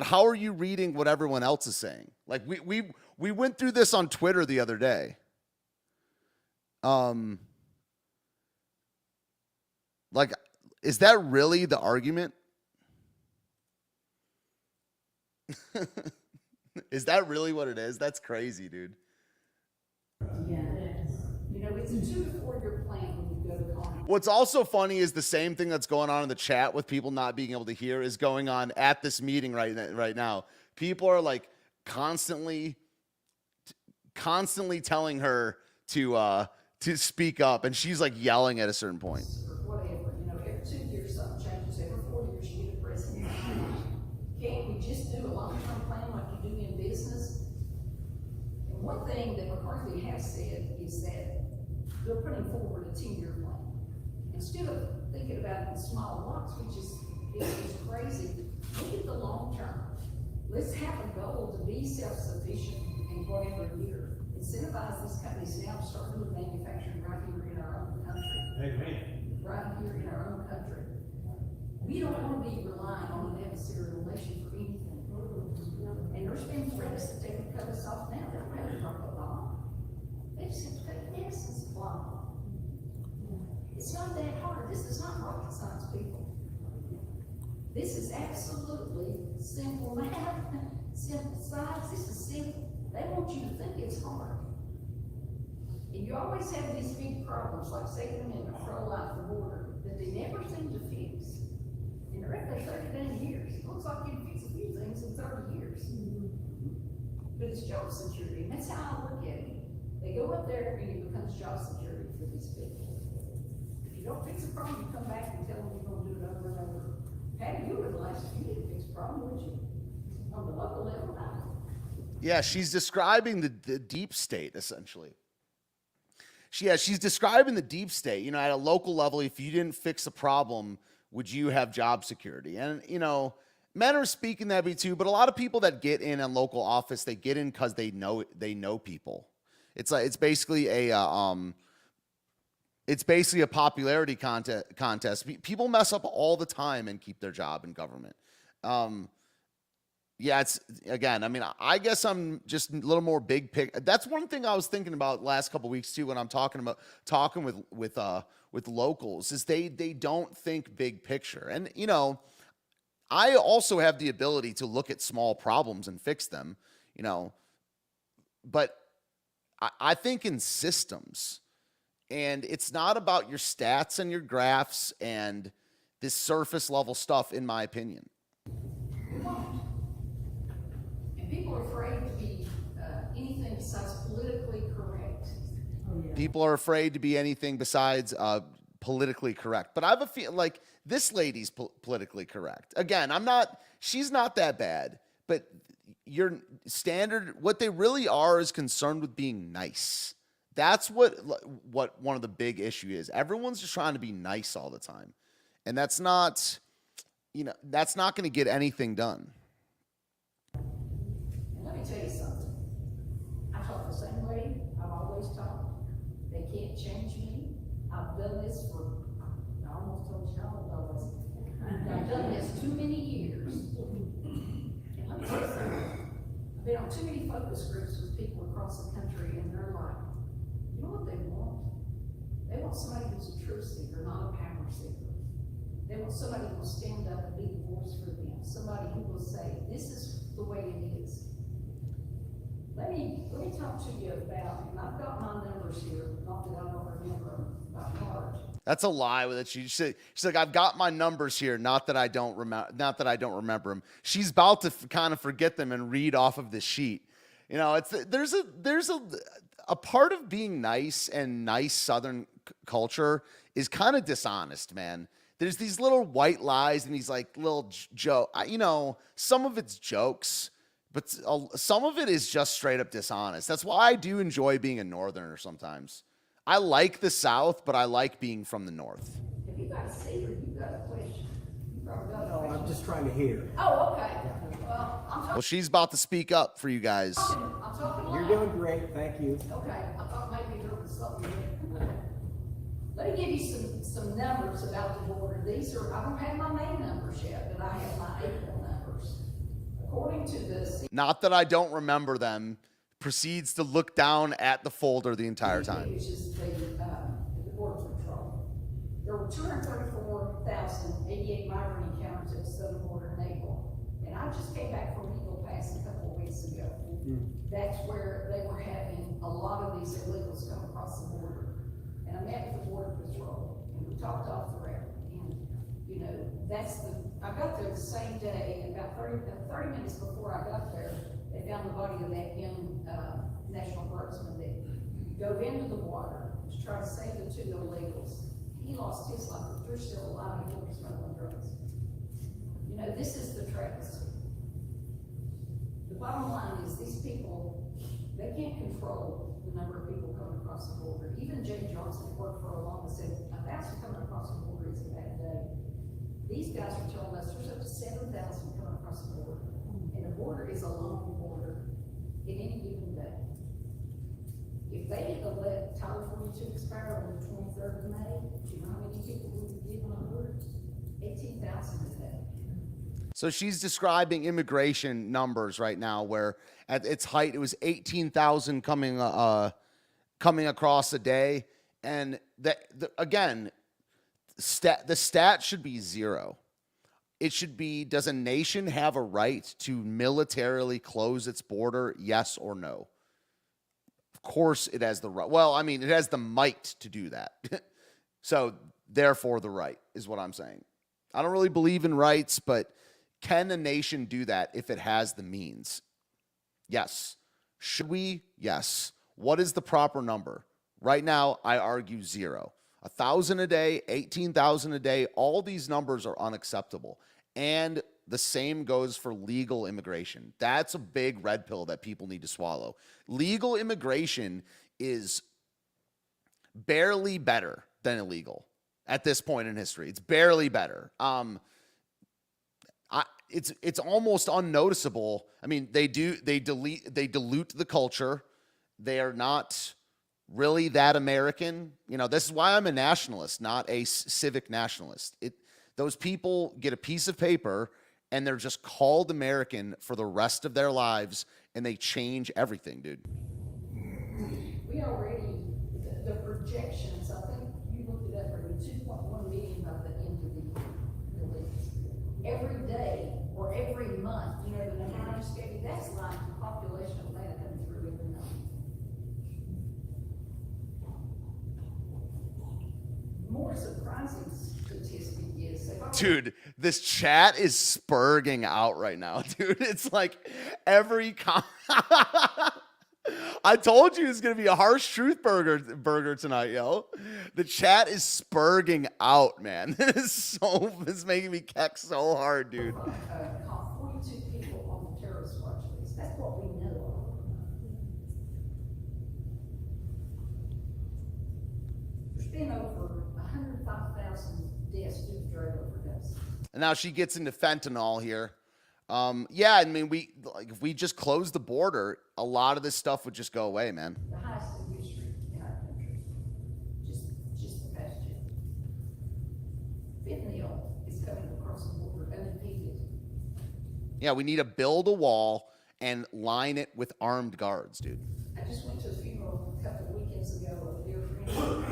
how are you reading what everyone else is saying? Like, we went through this on Twitter the other day. Like, is that really the argument? Is that really what it is? That's crazy, dude. Yeah, it is. It's a 2 to 4 year plan when you go to Congress. What's also funny is the same thing that's going on in the chat with people not being able to hear is going on at this meeting right now. People are like constantly telling her to speak up, and she's like yelling at a certain point. Or whatever, every 2 years something changes. Every 4 years you get a president. Can't we just do a long-term plan like you do in business? And one thing that McCarthy has said is that they're putting forward a 10-year plan. Instead of thinking about it in small blocks, which is crazy, look at the long term. Let's have a goal to be self-sufficient in whatever year. Incentivize these companies now to start doing manufacturing right here in our own country. Amen. Right here in our own country. We don't want to be relying on an adversarial nation for anything. And there's been threats that they can cut us off now. They don't have to drop a bomb. They just have to take the essence of bomb. It's not that hard. This is not rocket science, people. This is absolutely simple math, simple science. This is simple. They want you to think it's hard. And you always have these big problems like Second Amendment, pro-life, the border, that they never seem to fix. And they're at there 39 years. It looks like you fix a few things in 30 years. But it's job security, and that's how I look at it. They go up there and it becomes job security for these people. If you don't fix a problem, you come back and tell them you're gonna do it over and over. Patty, you would last if you didn't fix a problem, would you? On the local level, no. Yeah, she's describing the deep state, essentially. She's describing the deep state. You know, at a local level, if you didn't fix a problem, would you have job security? And, you know, men are speaking that way too, but a lot of people that get in a local office, they get in because they know people. It's basically a popularity contest. People mess up all the time and keep their job in government. Yeah, it's, again, I mean, I guess I'm just a little more big pic. That's one thing I was thinking about last couple of weeks too, when I'm talking with locals, is they don't think big picture. And, you know, I also have the ability to look at small problems and fix them, you know, but I think in systems, and it's not about your stats and your graphs and this surface level stuff, in my opinion. And people are afraid to be anything besides politically correct. People are afraid to be anything besides politically correct. But I have a feel like this lady's politically correct. Again, she's not that bad, but your standard, what they really are is concerned with being nice. That's what one of the big issue is. Everyone's just trying to be nice all the time. And that's not, you know, that's not going to get anything done. And let me tell you something. I talk the same way I've always talked. They can't change me. I've done this for, I almost told you all about this. I've done this too many years. And let me tell you something. I've been on too many focus groups with people across the country, and they're like, you know what they want? They want somebody who's a truth seeker, not a power seeker. They want somebody who will stand up and be the voice for them. Somebody who will say, this is the way it is. Let me talk to you about, and I've got my numbers here, not that I don't remember them by heart. That's a lie with it. She's like, I've got my numbers here, not that I don't remember them. She's about to kind of forget them and read off of this sheet. You know, there's a part of being nice, and nice Southern culture is kind of dishonest, man. There's these little white lies and these like little joke. You know, some of it's jokes, but some of it is just straight up dishonest. That's why I do enjoy being a Northerner sometimes. I like the South, but I like being from the North. Have you got a seat or you got a question? You probably got a No, question. I'm just trying to hear. Oh, okay. Well, I'm Well, talking. she's about to speak up for you guys. I'm talking You're loud. doing great, thank you. Okay, I thought maybe there was something. Let me give you some numbers about the border. These are, I don't have my May numbers yet, but I have my April numbers. According to the Not that I don't remember them, proceeds to look down at the folder the entire time. which is the Border Patrol, there were 234,088 migrant encounters at the southern border in April. And I just came back from Eagle Pass a couple of weeks ago. That's where they were having a lot of these illegals come across the border. And I met with the Border Patrol, and we talked off the record. And, you know, I got there the same day, and about 30 minutes before I got there, they found the body of that young National Guardsman that dove into the water to try to save the two illegals. He lost his life, but they're still alive, and they were smuggling drugs. You know, this is the travesty. The bottom line is these people They can't control the number of people coming across the border. Even Jay Johnson worked for a long and said, 1,000 coming across the border is a bad day. These guys are telling us there's up to 7,000 coming across the border. And the border is a long border in any given day. If they had let Title 42 expire on the 23rd of May, do you know how many people would be given on the border? 18,000 a day. So she's describing immigration numbers right now, where at its height it was 18,000 coming across a day, and again, the stat should be 0. It should be: does a nation have a right to militarily close its border? Yes or no? Of course, it has the right. Well, I mean, it has the might to do that. So therefore, the right is what I'm saying. I don't really believe in rights, but can a nation do that if it has the means? Yes. Should we? Yes. What is the proper number? Right now, I argue 0. 1,000 a day, 18,000 a day, all these numbers are unacceptable. And the same goes for legal immigration. That's a big red pill that people need to swallow. Legal immigration is barely better than illegal at this point in history. It's barely better. It's almost unnoticeable. I mean, they dilute the culture. They are not really that American. You know, this is why I'm a nationalist, not a civic nationalist. Those people get a piece of paper and they're just called American for the rest of their lives, and they change everything, dude. We already, the projections, I think you looked it up, are 2.1 million by the end of the list. Every day or every month, you know, the Ohio State, that's like the population of Atlanta coming through every month. More surprising statistic is, dude, this chat is spurging out right now, dude. It's like every I told you it's gonna be a harsh truth burger tonight, yo. The chat is spurging out, man. It's making me keck so hard, dude. Caught 42 people on the terrorist watch list. That's what we know of. There's been over 105,000 deaths due to drug overdose. And now she gets into fentanyl here. Yeah, I mean, if we just close the border, a lot of this stuff would just go away, man. The highest in history in our country. Just the past year. Fentanyl is coming across the border unimpeded. Yeah, we need to build a wall and line it with armed guards, dude. I just went to a funeral a couple of weekends ago of a dear friend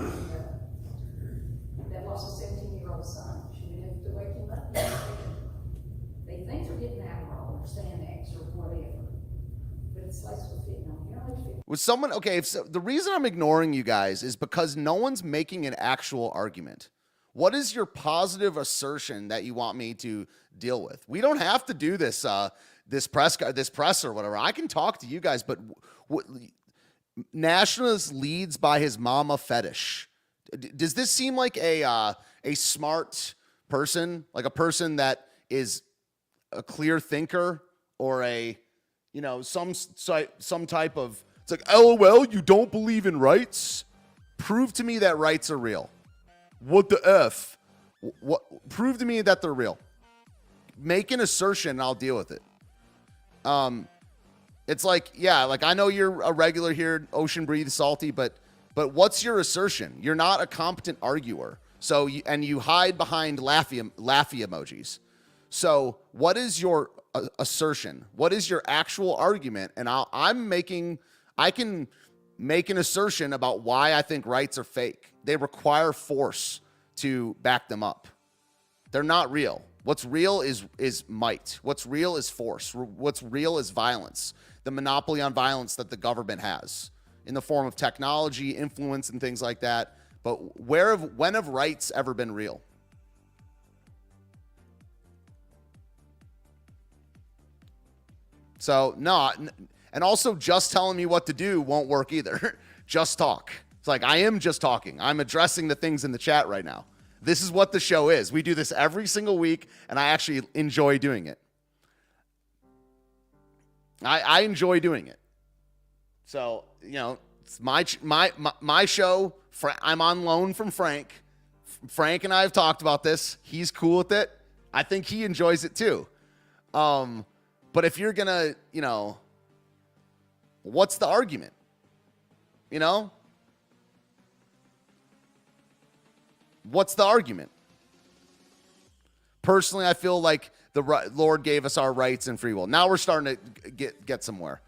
that lost a 17-year-old son. She didn't have to wake him up. They think they're getting Adderall or Xanax or whatever, but it's laced with fentanyl. You know what fentanyl? Was someone okay? The reason I'm ignoring you guys is because no one's making an actual argument. What is your positive assertion that you want me to deal with? We don't have to do this this press or whatever. I can talk to you guys, but nationalist leads by his mama fetish. Does this seem like a smart person, like a person that is a clear thinker, or a, you know, some type of, it's like, LOL, you don't believe in rights? Prove to me that rights are real. What the F? What? Prove to me that they're real. Make an assertion and I'll deal with it. It's like, yeah, like I know you're a regular here, Ocean Breathe Salty, but what's your assertion? You're not a competent arguer. So you hide behind laughy emojis. So what is your assertion? What is your actual argument? And I can make an assertion about why I think rights are fake. They require force to back them up. They're not real. What's real is might. What's real is force. What's real is violence. The monopoly on violence that the government has in the form of technology, influence, and things like that. But when have rights ever been real? So, no, and also just telling me what to do won't work either. Just talk. It's like, I am just talking. I'm addressing the things in the chat right now. This is what the show is. We do this every single week, and I actually enjoy doing it. I enjoy doing it. So, it's my show. I'm on loan from Frank. Frank and I have talked about this. He's cool with it. I think he enjoys it too. But if you're going to, what's the argument? What's the argument? Personally, I feel like the Lord gave us our rights and free will. Now we're starting to get somewhere.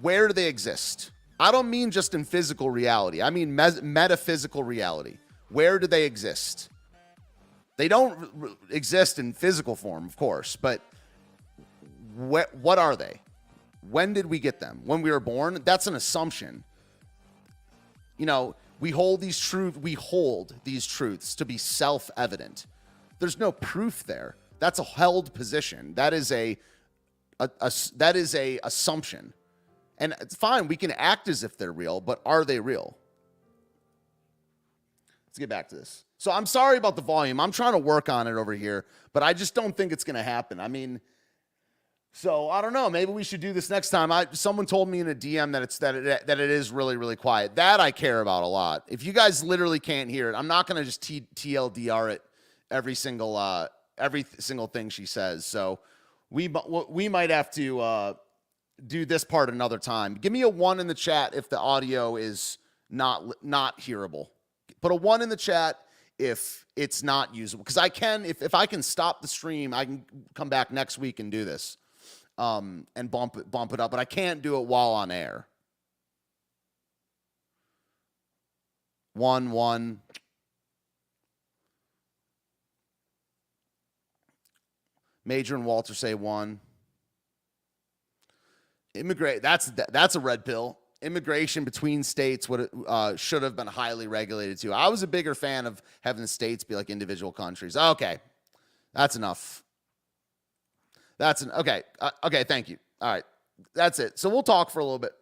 Where do they exist? I don't mean just in physical reality. I mean metaphysical reality. Where do they exist? They don't exist in physical form, of course, but what are they? When did we get them? When we were born? That's an assumption. We hold these truths to be self-evident. There's no proof there. That's a held position. That is a assumption. And it's fine, we can act as if they're real, but are they real? Let's get back to this. So I'm sorry about the volume. I'm trying to work on it over here, but I just don't think it's going to happen. I mean, so I don't know. Maybe we should do this next time. Someone told me in a DM that it is really, really quiet. That I care about a lot. If you guys literally can't hear it, I'm not going to just TLDR it every single thing she says. So we might have to do this part another time. Give me a 1 in the chat if the audio is not hearable. Put a 1 in the chat if it's not usable, because I can, if I can stop the stream, I can come back next week and do this, and bump it up, but I can't do it while on air. 1. Major and Walter say 1. That's a red pill. Immigration between states should have been highly regulated too. I was a bigger fan of having the states be like individual countries. Okay, that's enough. Okay. Okay, thank you. All right, that's it. So we'll talk for a little bit.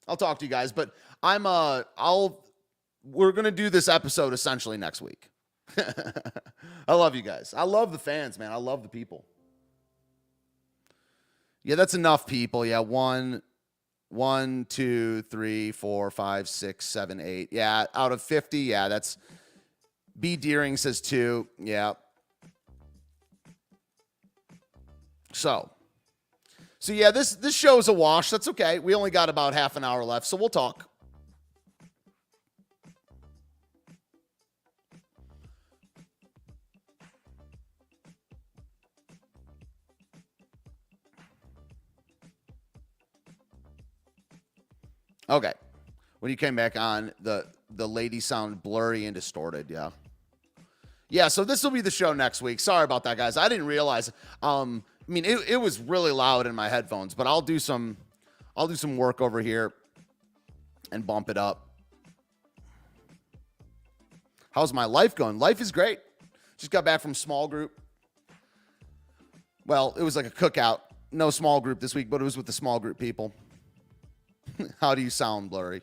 I'll talk to you guys, but we're gonna do this episode essentially next week. I love you guys. I love the fans, man. I love the people. Yeah, that's enough people. Yeah, 1, 2, 3, 4, 5, 6, 7, 8. Yeah, out of 50. Yeah, that's B. Deering says 2. Yeah. So yeah, this show is a wash. That's okay. We only got about half an hour left, so we'll talk. Okay. When you came back on, the lady sounded blurry and distorted. Yeah. Yeah. So this will be the show next week. Sorry about that, guys. I didn't realize. It was really loud in my headphones, but I'll do some work over here and bump it up. How's my life going? Life is great. Just got back from small group. Well, it was like a cookout. No small group this week, but it was with the small group people. How do you sound, blurry?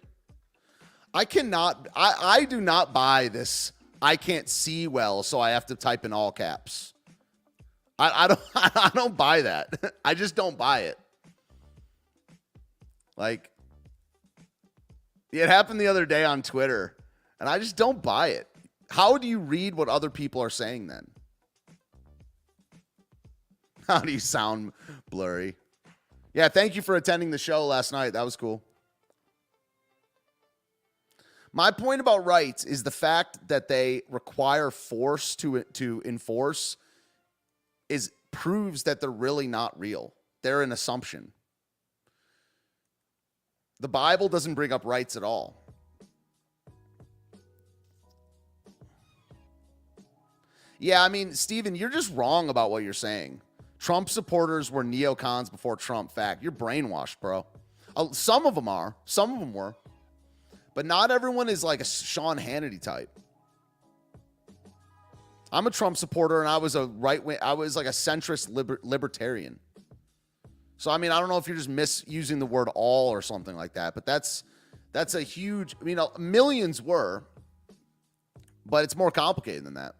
I do not buy this. I can't see well, so I have to type in all caps. I don't buy that. I just don't buy it. Like, it happened the other day on Twitter, and I just don't buy it. How do you read what other people are saying then? How do you sound, blurry? Yeah, thank you for attending the show last night. That was cool. My point about rights is the fact that they require force to enforce proves that they're really not real. They're an assumption. The Bible doesn't bring up rights at all. Yeah, Steven, you're just wrong about what you're saying. Trump supporters were neocons before Trump. Fact. You're brainwashed, bro. Some of them are. Some of them were. But not everyone is like a Sean Hannity type. I'm a Trump supporter, and I was a right-wing. I was like a centrist libertarian. So, I don't know if you're just misusing the word all or something like that. But that's a huge, millions were. But it's more complicated than that.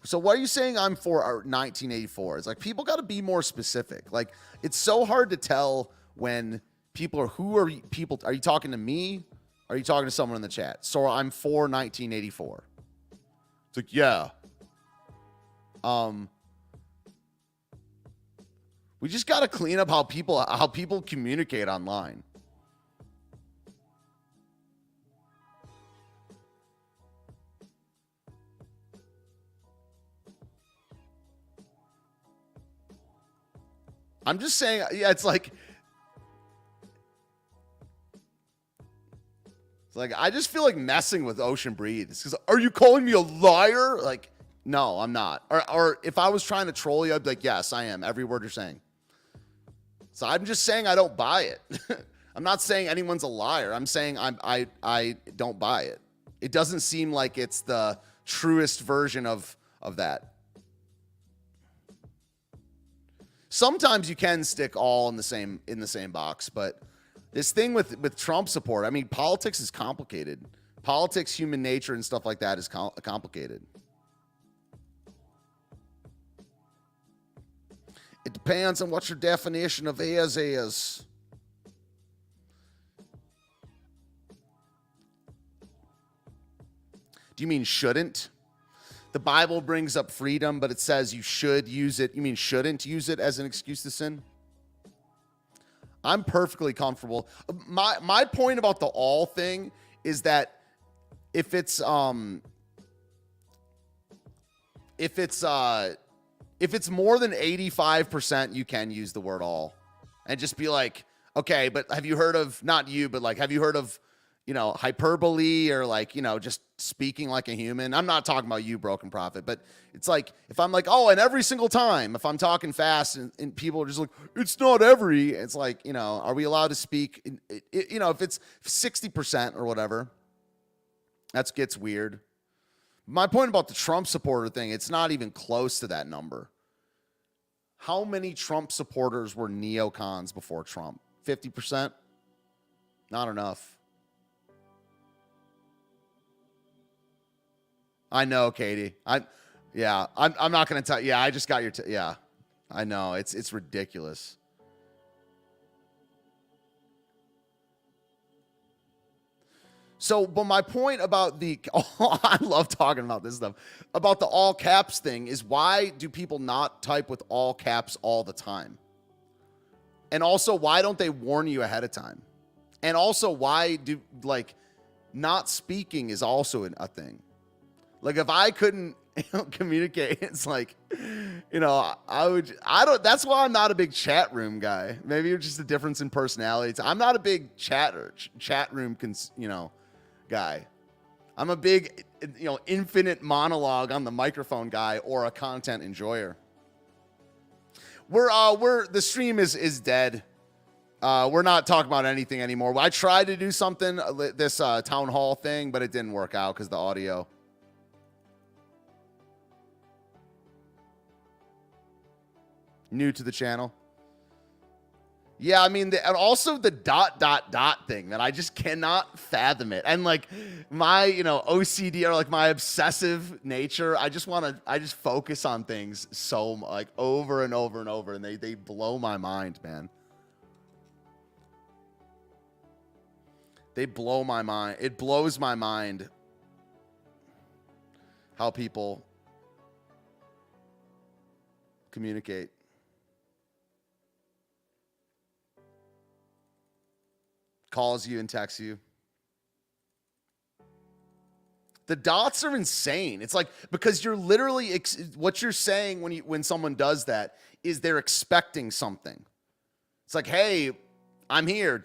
So why are you saying I'm for 1984? It's like people got to be more specific. Like, it's so hard to tell when who are people? Are you talking to me? Are you talking to someone in the chat? So I'm for 1984. It's like, yeah. We just got to clean up how people communicate online. I'm just saying, yeah, it's like I just feel like messing with Ocean Breathes because are you calling me a liar? Like, no, I'm not. Or if I was trying to troll you, I'd be like, yes, I am. Every word you're saying. So I'm just saying I don't buy it. I'm not saying anyone's a liar. I'm saying I don't buy it. It doesn't seem like it's the truest version of that. Sometimes you can stick all in the same box, but this thing with Trump support, I mean, politics is complicated. Politics, human nature, and stuff like that is complicated. It depends on what your definition of is. Do you mean shouldn't? The Bible brings up freedom, but it says you should use it. You mean shouldn't use it as an excuse to sin? I'm perfectly comfortable. My point about the all thing is that if it's more than 85%, you can use the word all and just be like, okay, but have you heard of, not you, but like, have you heard of, hyperbole or like, just speaking like a human? I'm not talking about you, Broken Prophet, but it's like, if I'm like, oh, and every single time, if I'm talking fast and people are just like, it's not every, it's like, are we allowed to speak? If it's 60% or whatever, that gets weird. My point about the Trump supporter thing, it's not even close to that number. How many Trump supporters were neocons before Trump? 50%? Not enough. I know, Katie. I'm not going to tell. Yeah, I just got your. Yeah, I know. It's ridiculous. So, but my point about I love talking about this stuff, about the all caps thing is why do people not type with all caps all the time? And also, why don't they warn you ahead of time? And also, why do, not speaking is also a thing. Like, if I couldn't communicate, it's like, that's why I'm not a big chat room guy. Maybe it's just a difference in personalities. I'm not a big chat room, guy. I'm a big, infinite monologue on the microphone guy or a content enjoyer. The stream is dead. We're not talking about anything anymore. I tried to do something, this town hall thing, but it didn't work out because the audio. New to the channel. Yeah, I mean, and also the ... thing that I just cannot fathom it. And like my, OCD or like my obsessive nature, I just focus on things so like over and over and over, and they blow my mind, man. They blow my mind. It blows my mind how people communicate. Calls you and texts you. The dots are insane. It's like, because you're literally, what you're saying when someone does that is they're expecting something. It's like, hey, I'm here, ...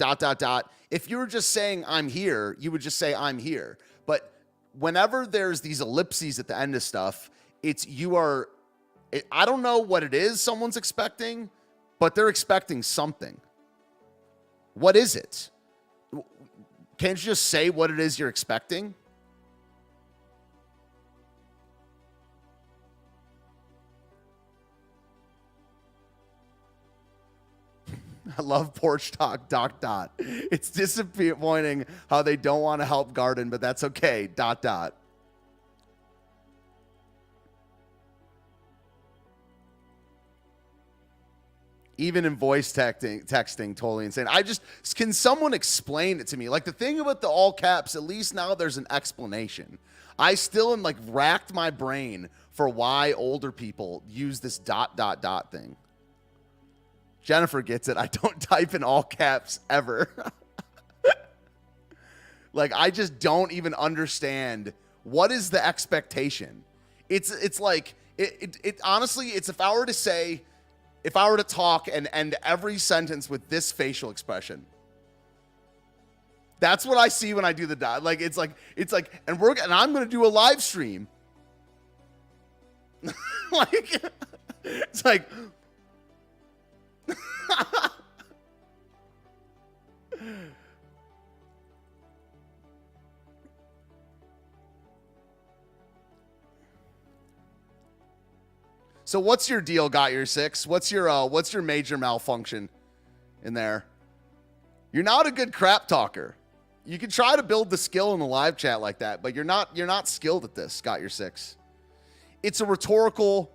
If you were just saying I'm here, you would just say I'm here. But whenever there's these ellipses at the end of stuff, I don't know what it is someone's expecting, but they're expecting something. What is it? Can't you just say what it is you're expecting? I love porch talk, ... It's disappointing how they don't want to help Garden, but that's okay, ... Even in voice texting, totally insane. Can someone explain it to me? Like the thing about the all caps, at least now there's an explanation. I still am like racked my brain for why older people use this ... thing. Jennifer gets it. I don't type in all caps ever. Like I just don't even understand what is the expectation. It's like it honestly, it's if I were to talk and end every sentence with this facial expression. That's what I see when I do the dot. Like it's like and I'm going to do a live stream. Like it's like So what's your deal, Got Your Six? What's your major malfunction in there? You're not a good crap talker. You can try to build the skill in the live chat like that, but you're not skilled at this, Got Your Six. It's a rhetorical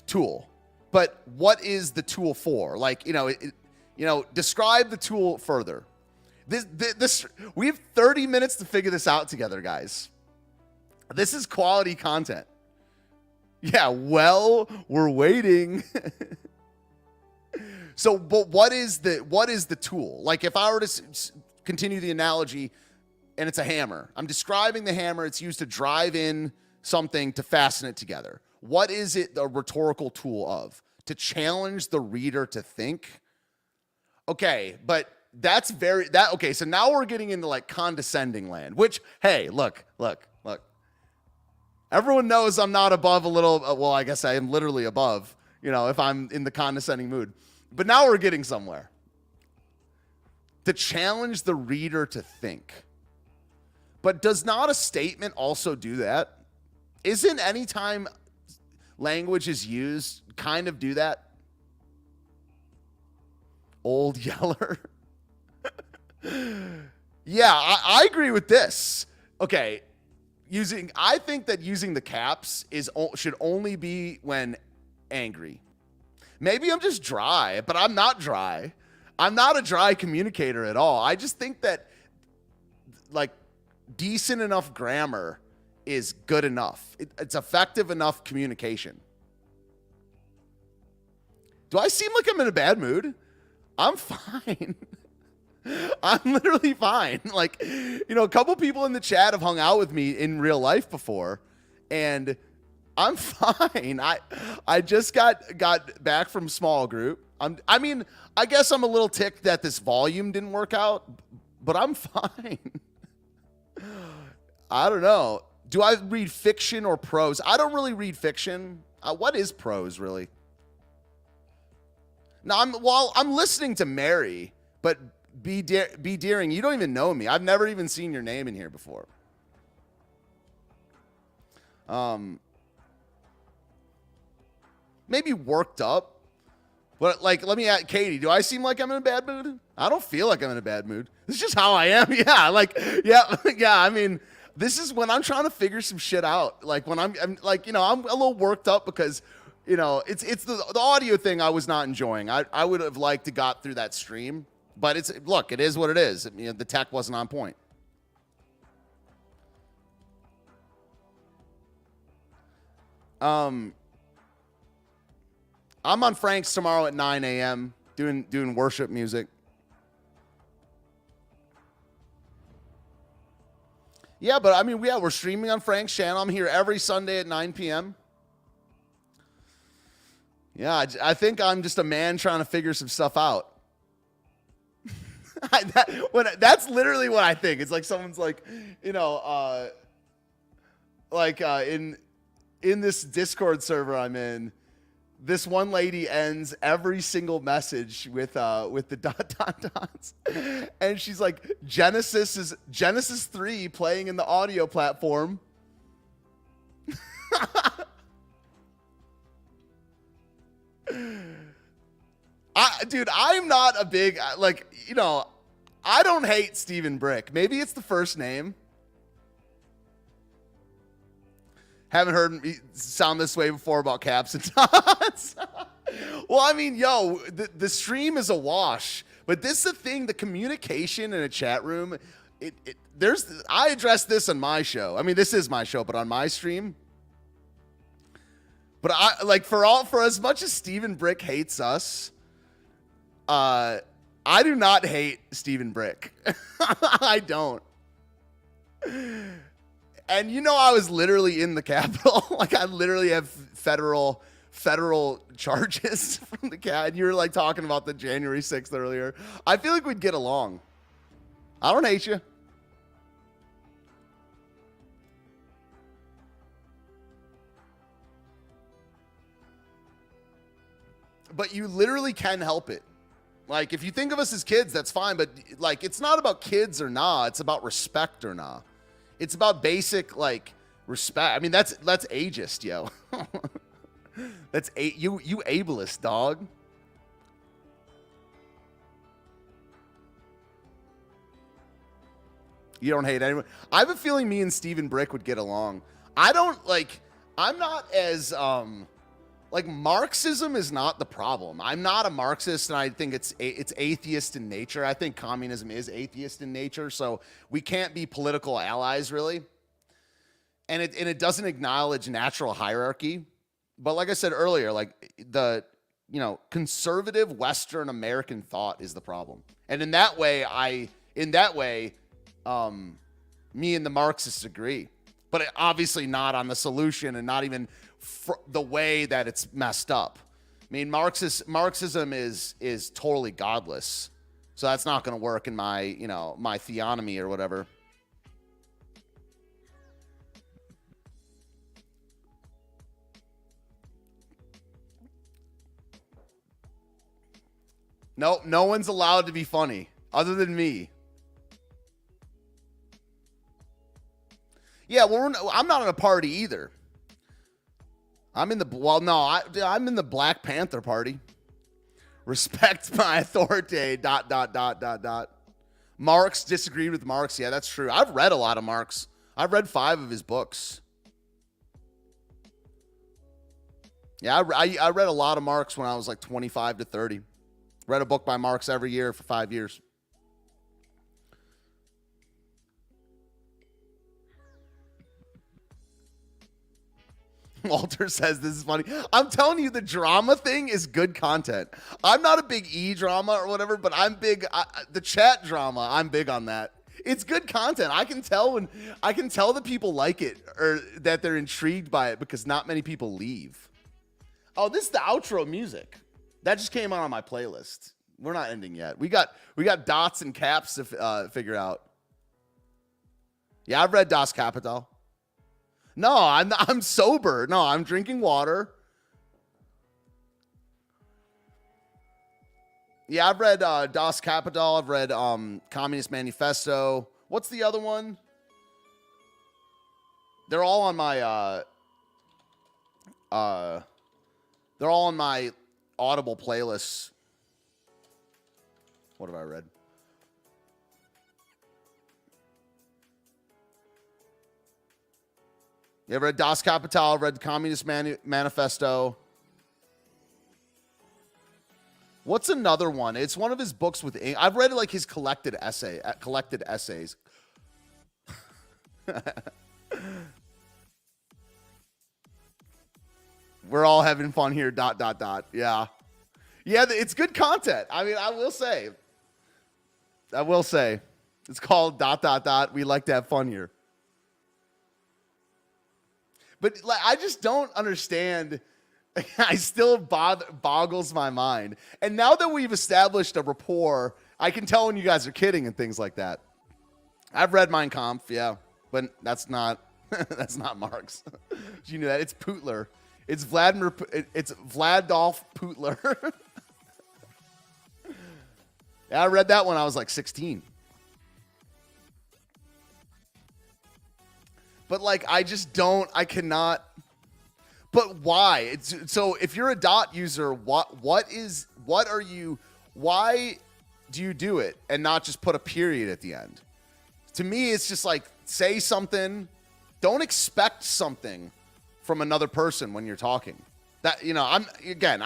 tool. But what is the tool for? Like, describe the tool further. This we have 30 minutes to figure this out together, guys. This is quality content. Yeah, well, we're waiting. So, but what is the tool? Like if I were to continue the analogy and it's a hammer. I'm describing the hammer. It's used to drive in something to fasten it together. What is it a rhetorical tool of? To challenge the reader to think? Okay, but okay, so now we're getting into like condescending land, which, hey, look. Everyone knows I'm not above a little, well, I guess I am literally above, if I'm in the condescending mood. But now we're getting somewhere. To challenge the reader to think. But does not a statement also do that? Isn't any time language is used kind of do that? Old Yeller. Yeah, I agree with this. Okay. I think that using the caps should only be when angry. Maybe I'm just dry, but I'm not dry. I'm not a dry communicator at all. I just think that like decent enough grammar is good enough. It's effective enough communication. Do I seem like I'm in a bad mood? I'm fine. I'm literally fine. Like, a couple people in the chat have hung out with me in real life before, and I'm fine. I just got back from small group. I guess I'm a little ticked that this volume didn't work out, but I'm fine. I don't know. Do I read fiction or prose? I don't really read fiction. What is prose, really? Now, I'm listening to Mary, but B. Deering, you don't even know me. I've never even seen your name in here before. Maybe worked up. But, let me ask Katie, do I seem like I'm in a bad mood? I don't feel like I'm in a bad mood. This is just how I am. Yeah, this is when I'm trying to figure some shit out. Like, when I'm a little worked up because, it's the audio thing I was not enjoying. I would have liked to got through that stream. But it is what it is. The tech wasn't on point. I'm on Frank's tomorrow at 9 a.m. doing worship music. Yeah, but we're streaming on Frank's channel. I'm here every Sunday at 9 p.m. Yeah, I think I'm just a man trying to figure some stuff out. That's literally what I think. It's like someone's like, in this Discord server I'm in, this one lady ends every single message with the ... dots, and she's like, Genesis 3 playing in the audio platform. I'm not a big, I don't hate Stephen Brick. Maybe it's the first name. Haven't heard me sound this way before about caps and dots. Well, I mean, yo, the stream is a wash, but this is the thing, the communication in a chat room, I address this on my show. I mean, this is my show, but on my stream. But for as much as Stephen Brick hates us, I do not hate Stephen Brick. I don't. And you know, I was literally in the Capitol. Like, I literally have federal charges from the cat. You were like talking about the January 6th earlier. I feel like we'd get along. I don't hate you. But you literally can help it. Like, if you think of us as kids, that's fine. But like, it's not about kids or nah. It's about respect or nah. It's about basic, like, respect. I mean, that's ageist, yo. That's you ableist, dog. You don't hate anyone. I have a feeling me and Stephen Brick would get along. I'm not as, like, Marxism is not the problem. I'm not a Marxist, and I think it's atheist in nature. I think communism is atheist in nature, so we can't be political allies, really. And it doesn't acknowledge natural hierarchy. But like I said earlier, like, the, conservative Western American thought is the problem. And in that way, me and the Marxists agree. But obviously not on the solution, and not even the way that it's messed up. I mean, Marxism is totally godless. So that's not going to work in my, my theonomy or whatever. No one's allowed to be funny other than me. Yeah, well, I'm not in a party either. I'm in the Black Panther party. Respect my authority. ... Marx disagreed with Marx. Yeah, that's true. I've read a lot of Marx. I've read 5 of his books. Yeah, I read a lot of Marx when I was like 25 to 30. Read a book by Marx every year for 5 years. Walter says this is funny. I'm telling you, the drama thing is good content. I'm not a big drama or whatever, but I'm big. The chat drama, I'm big on that. It's good content. I can tell that people like it, or that they're intrigued by it, because not many people leave. Oh, this is the outro music. That just came on my playlist. We're not ending yet. We got dots and caps to figure out. Yeah, I've read Das Kapital. No, I'm sober. No, I'm drinking water. Yeah, I've read Das Kapital. I've read Communist Manifesto. What's the other one? They're all on my Audible playlists. What have I read? You ever read Das Kapital? I've read Communist Manifesto. What's another one? It's one of his books with ink. I've read like his collected essays. We're all having fun here. ... Yeah. Yeah, it's good content. I mean, I will say. It's called ... We like to have fun here. But like, I just don't understand. I still boggles my mind. And now that we've established a rapport, I can tell when you guys are kidding and things like that. I've read Mein Kampf, yeah, but that's not Marx. You knew that? It's Putler. It's Vladolf Putler. Yeah, I read that when I was like 16. But like, I cannot. But why? So if you're a dot user, why do you do it and not just put a period at the end? To me, it's just like, say something. Don't expect something from another person when you're talking. That,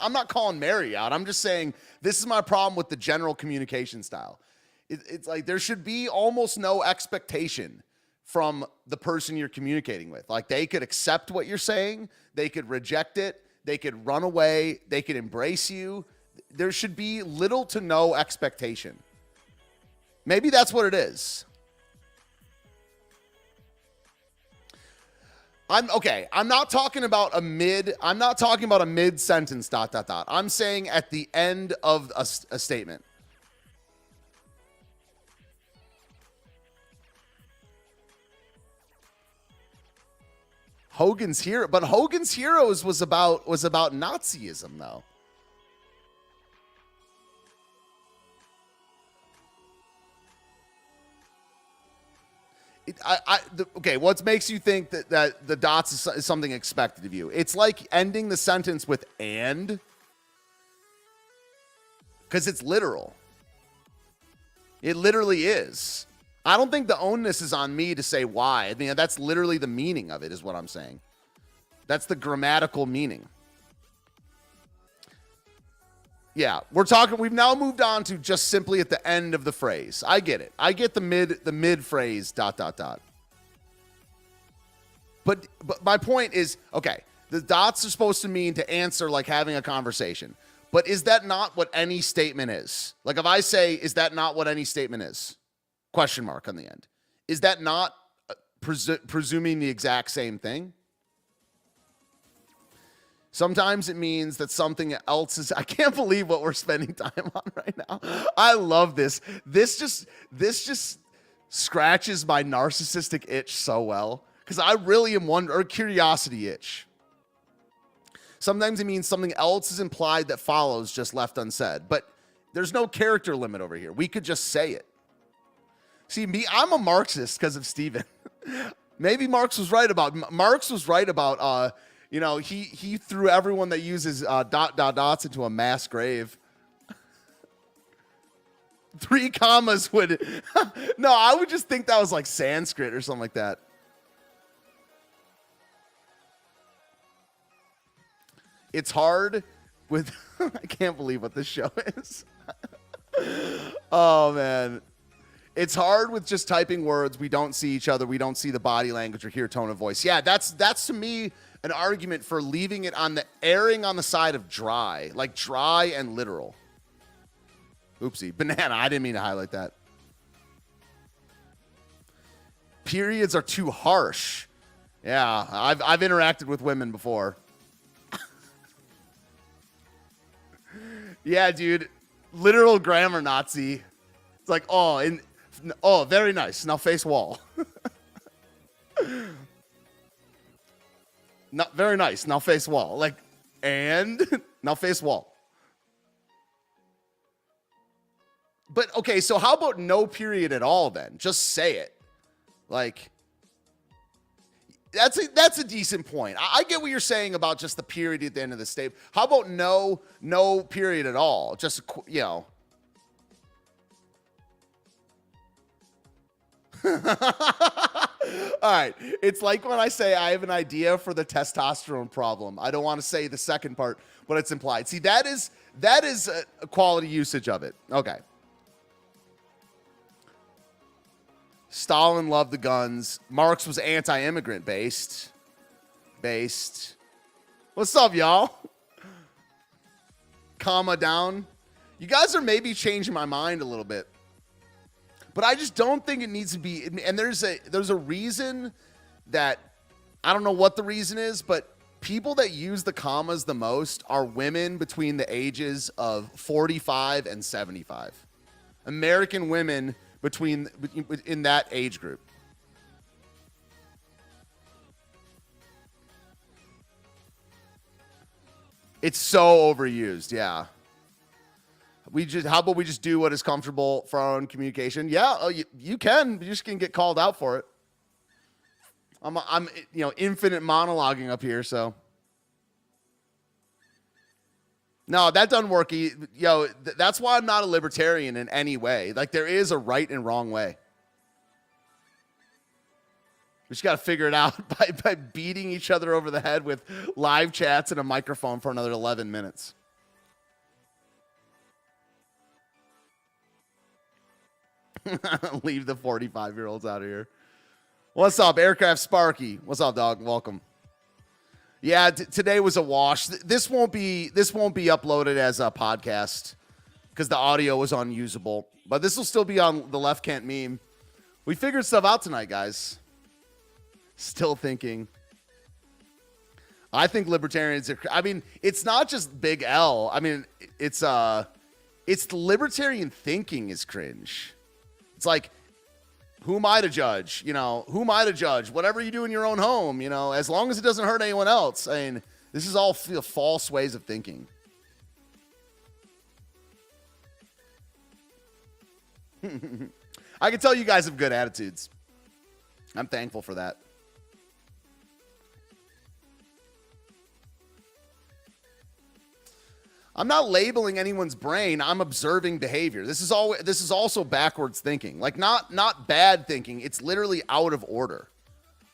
I'm not calling Mary out. I'm just saying this is my problem with the general communication style. It's like there should be almost no expectation from the person you're communicating with. Like they could accept what you're saying, they could reject it, they could run away, they could embrace you. There should be little to no expectation. Maybe that's what it is. I'm not talking about a mid sentence ... I'm saying at the end of a statement. Hogan's Heroes was about Nazism though. What makes you think that the dots is something expected of you? It's like ending the sentence with "and," because it's literal. It literally is. I don't think the onus is on me to say why. I mean, that's literally the meaning of it, is what I'm saying. That's the grammatical meaning. Yeah, we've now moved on to just simply at the end of the phrase. I get it. I get the mid phrase ... But my point is, okay, the dots are supposed to mean to answer like having a conversation. But is that not what any statement is? Like if I say, is that not what any statement is? Question mark on the end. Is that not presuming the exact same thing? Sometimes it means that something else is... I can't believe what we're spending time on right now. I love this. This just scratches my narcissistic itch so well. Because I really am or curiosity itch. Sometimes it means something else is implied that follows just left unsaid. But there's no character limit over here. We could just say it. See, I'm a Marxist because of Steven. Maybe Marx was right about... he threw everyone that uses ... dots into a mass grave. 3 commas would... No, I would just think that was like Sanskrit or something like that. It's hard with... I can't believe what this show is. Oh, man. It's hard with just typing words. We don't see each other. We don't see the body language or hear tone of voice. Yeah, that's to me an argument for leaving it erring on the side of dry, like dry and literal. Oopsie, banana. I didn't mean to highlight that. Periods are too harsh. Yeah, I've interacted with women before. Yeah, dude, literal grammar Nazi. It's like, very nice. Now face wall. Not very nice. Now face wall. Like, and now face wall. But okay, so how about no period at all then? Just say it. Like, that's a decent point. I get what you're saying about just the period at the end of the statement. How about no period at all? Just, All right. It's like when I say I have an idea for the testosterone problem. I don't want to say the second part, but it's implied. See, that is a quality usage of it. Okay. Stalin loved the guns. Marx was anti-immigrant based. What's up, y'all? Comma down. You guys are maybe changing my mind a little bit. But I just don't think it needs to be. And there's a reason that I don't know what the reason is, but people that use the commas the most are women between the ages of 45 and 75. American women in that age group. It's so overused, yeah. How about we just do what is comfortable for our own communication? Yeah, you can. You just can get called out for it. I'm infinite monologuing up here, so. No, that doesn't work. That's why I'm not a libertarian in any way. Like, there is a right and wrong way. We just got to figure it out by beating each other over the head with live chats and a microphone for another 11 minutes. Leave the 45-year-olds out of here. What's up, Aircraft Sparky? What's up, dog? Welcome. Yeah, today was a wash. This won't be uploaded as a podcast because the audio was unusable. But this will still be on the Left Can't Meme. We figured stuff out tonight, guys. Still thinking. I think libertarians are. I mean, it's not just Big L. I mean, it's the libertarian thinking is cringe. It's like, who am I to judge? You know, who am I to judge? Whatever you do in your own home, you know, as long as it doesn't hurt anyone else. I mean, this is all false ways of thinking. I can tell you guys have good attitudes. I'm thankful for that. I'm not labeling anyone's brain. I'm observing behavior. This is also backwards thinking. Like not bad thinking. It's literally out of order.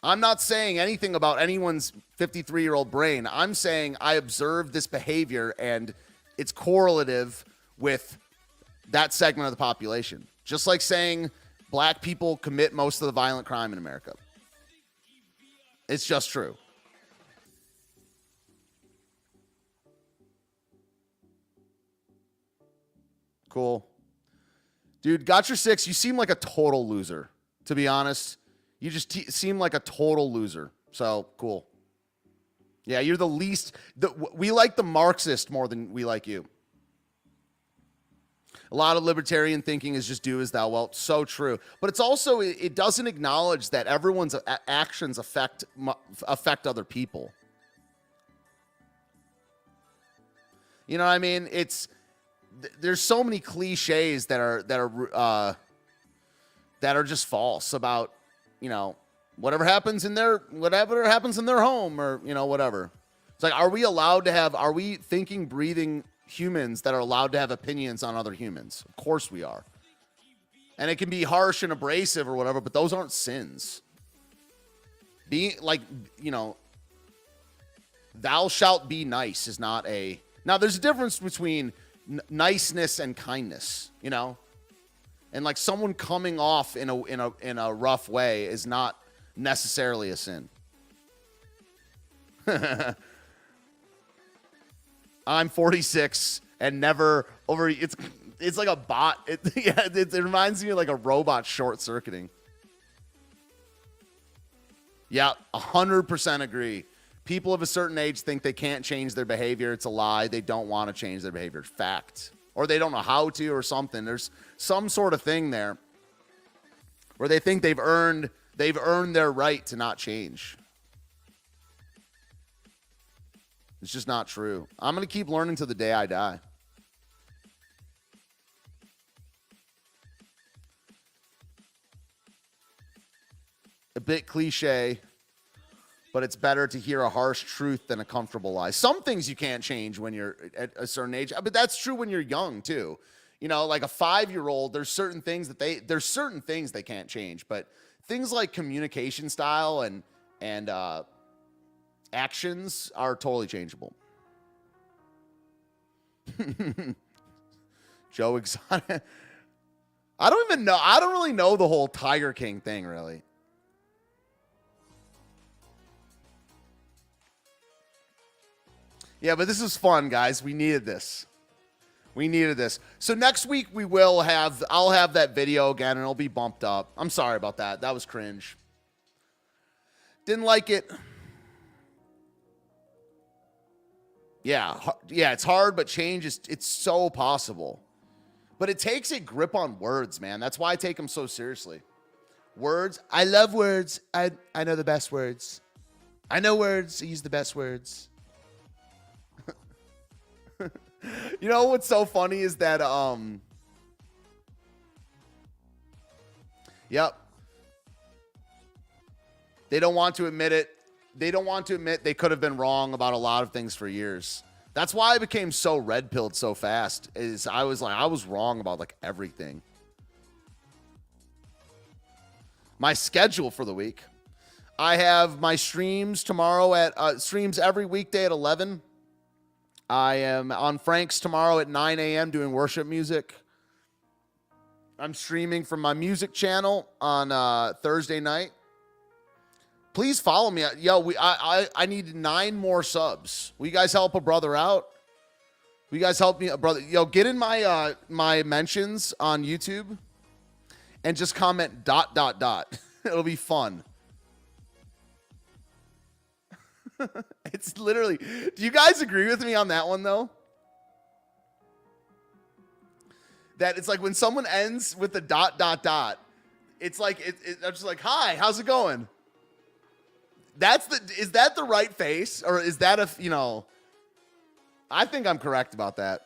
I'm not saying anything about anyone's 53-year-old brain. I'm saying I observed this behavior and it's correlative with that segment of the population. Just like saying black people commit most of the violent crime in America. It's just true. Cool. Dude, got your 6. You seem like a total loser, to be honest. You just seem like a total loser. So, cool. Yeah, you're the least. We like the Marxist more than we like you. A lot of libertarian thinking is just do as thou wilt. So true. But it's also, it doesn't acknowledge that everyone's actions affect other people. You know what I mean? There's so many cliches that are just false about, you know, whatever happens in their home or, you know, whatever. It's like, are we thinking, breathing humans that are allowed to have opinions on other humans? Of course we are. And it can be harsh and abrasive or whatever, but those aren't sins. Being like, you know, thou shalt be nice is not a. Now there's a difference between niceness and kindness, you know, and like someone coming off in a rough way is not necessarily a sin. I'm 46 and never over. It's like a bot. It reminds me of like a robot short circuiting. Yeah, 100% agree. People of a certain age think they can't change their behavior. It's a lie. They don't want to change their behavior. Fact. Or they don't know how to or something. There's some sort of thing there where they think they've earned their right to not change. It's just not true. I'm going to keep learning till the day I die. A bit cliche, but it's better to hear a harsh truth than a comfortable lie. Some things you can't change when you're at a certain age, but that's true when you're young too. You know, like a 5-year-old, there's certain things they can't change, but things like communication style and actions are totally changeable. Joe Exotic. I don't really know the whole Tiger King thing, really. Yeah, but this is fun, guys. We needed this. So next week I'll have that video again and it'll be bumped up. I'm sorry about that. That was cringe. Didn't like it. Yeah, it's hard, but change it's so possible. But it takes a grip on words, man. That's why I take them so seriously. Words, I love words. I know the best words. I know words. I use the best words. You know what's so funny is that yep. They don't want to admit it. They don't want to admit they could have been wrong about a lot of things for years. That's why I became so red-pilled so fast. I was wrong about like everything. My schedule for the week. I have my streams tomorrow at streams every weekday at 11. I am on Frank's tomorrow at 9 a.m. doing worship music. I'm streaming from my music channel on Thursday night. Please follow me. Yo, I need 9 more subs. Will you guys help a brother out? Will you guys help me, brother? Yo, get in my my mentions on YouTube and just comment ... It'll be fun. It's literally. Do you guys agree with me on that one though? That it's like when someone ends with the ... It's like I'm just like, hi, how's it going? Is that the right face, or is that I think I'm correct about that.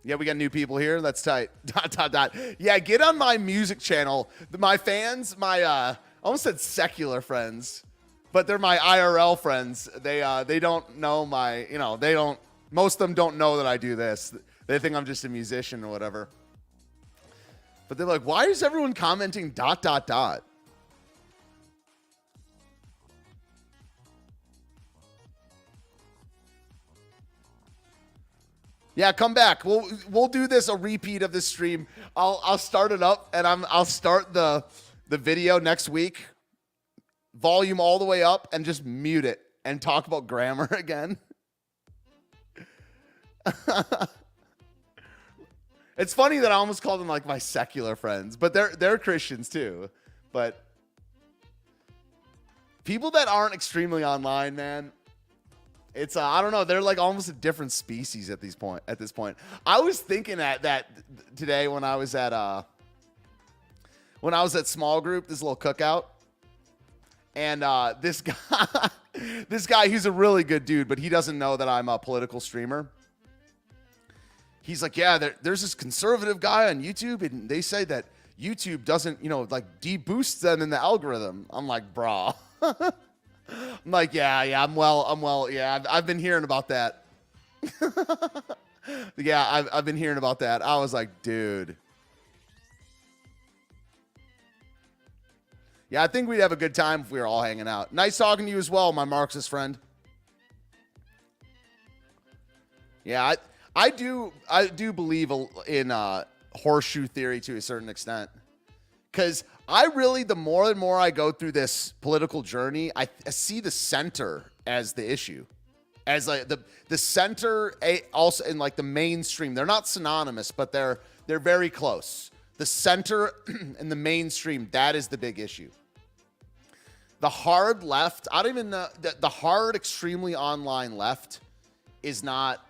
Yeah, we got new people here. That's tight. ... Yeah, get on my music channel. My fans, I almost said secular friends, but they're my IRL friends. They don't know most of them don't know that I do this. They think I'm just a musician or whatever. But they're like, why is everyone commenting ... Yeah, come back. We'll do this, a repeat of this stream. I'll start it up, and I'll start the video next week, volume all the way up, and just mute it and talk about grammar again. It's funny that I almost called them like my secular friends, but they're Christians too. But people that aren't extremely online, man. It's I don't know. They're like almost a different species at this point. I was thinking that today when I was at small group, this little cookout, and this guy, he's a really good dude, but he doesn't know that I'm a political streamer. He's like, yeah, there's this conservative guy on YouTube, and they say that YouTube doesn't, de-boost them in the algorithm. I'm like, brah. I'm like, yeah, I'm well. Yeah, I've been hearing about that. Yeah, I've been hearing about that. I was like, dude. Yeah, I think we'd have a good time if we were all hanging out. Nice talking to you as well, my Marxist friend. Yeah, I do believe in horseshoe theory to a certain extent. Because I really, the more and more I go through this political journey, I see the center as the issue. As like the center, also in like the mainstream. They're not synonymous, but they're very close. The center and the mainstream, that is the big issue. The hard left, I don't even know, the hard, extremely online left is not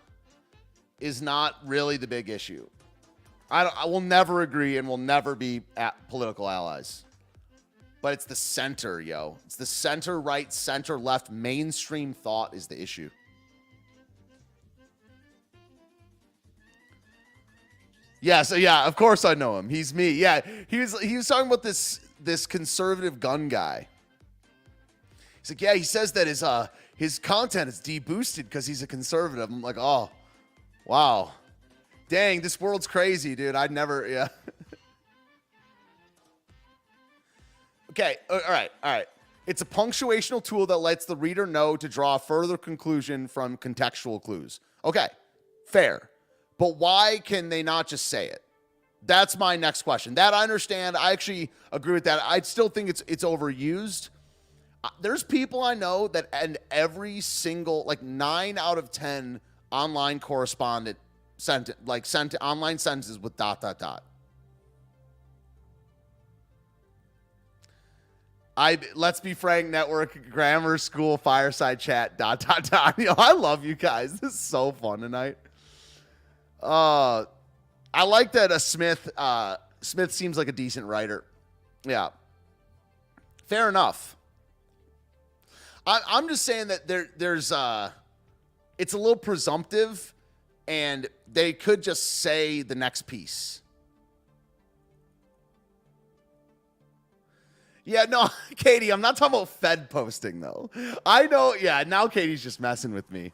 really the big issue. I will never agree and will never be political allies. But it's the center, yo. It's the center right, center left, mainstream thought is the issue. Yeah, so yeah, of course I know him. He's me. Yeah, he was talking about this conservative gun guy. He's like, yeah, he says that his content is de-boosted because he's a conservative. I'm like, oh, wow. Dang, this world's crazy, dude. I'd never, yeah. Okay, all right. It's a punctuational tool that lets the reader know to draw a further conclusion from contextual clues. Okay, fair. But why can they not just say it? That's my next question. That I understand. I actually agree with that. I still think it's overused. There's people I know that end every single, 9 out of 10 online correspondent sent online sentences with ... Let's Be Frank Network, Grammar School, Fireside Chat, ... Yo, I love you guys. This is so fun tonight. I like that Smith seems like a decent writer. Yeah. Fair enough. I'm just saying that there's it's a little presumptive, and they could just say the next piece. Yeah, no, Katie, I'm not talking about Fed posting, though. I know, yeah, now Katie's just messing with me.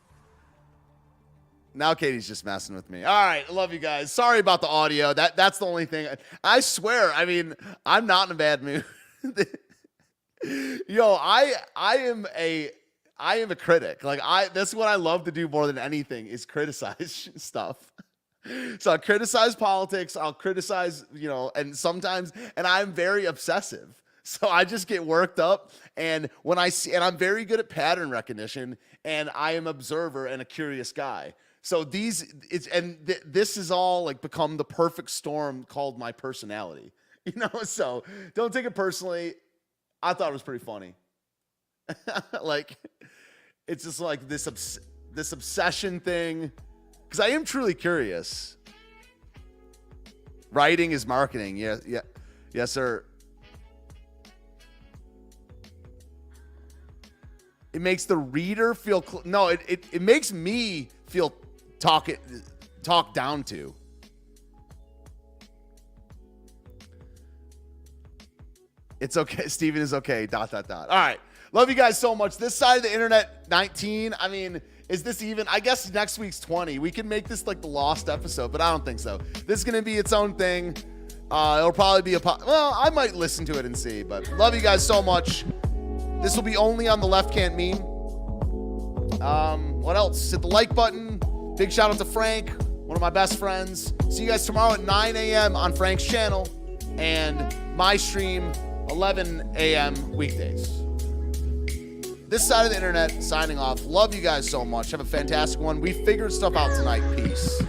Now Katie's just messing with me. All right, I love you guys. Sorry about the audio. That's the only thing. I swear, I mean, I'm not in a bad mood. Yo, I am a critic. Like that's what I love to do more than anything is criticize stuff. So I criticize politics, I'll criticize, and sometimes I'm very obsessive. So I just get worked up, and I'm very good at pattern recognition, and I am an observer and a curious guy. So this is all like become the perfect storm called my personality. So don't take it personally. I thought it was pretty funny. Like it's just like this obsession thing, because I am truly curious. Writing is marketing. Yes, sir. It makes the reader feel it makes me feel talked down to. It's okay. Steven is okay. ... All right. Love you guys so much. This side of the internet, 19. I mean, is this even? I guess next week's 20. We can make this like the lost episode, but I don't think so. This is going to be its own thing. It'll probably be well, I might listen to it and see, but love you guys so much. This will be only on the Left Can't Meme. What else? Hit the like button. Big shout out to Frank, one of my best friends. See you guys tomorrow at 9 a.m. on Frank's channel and my stream, 11 a.m. weekdays. This side of the internet signing off. Love you guys so much. Have a fantastic one. We figured stuff out tonight. Peace.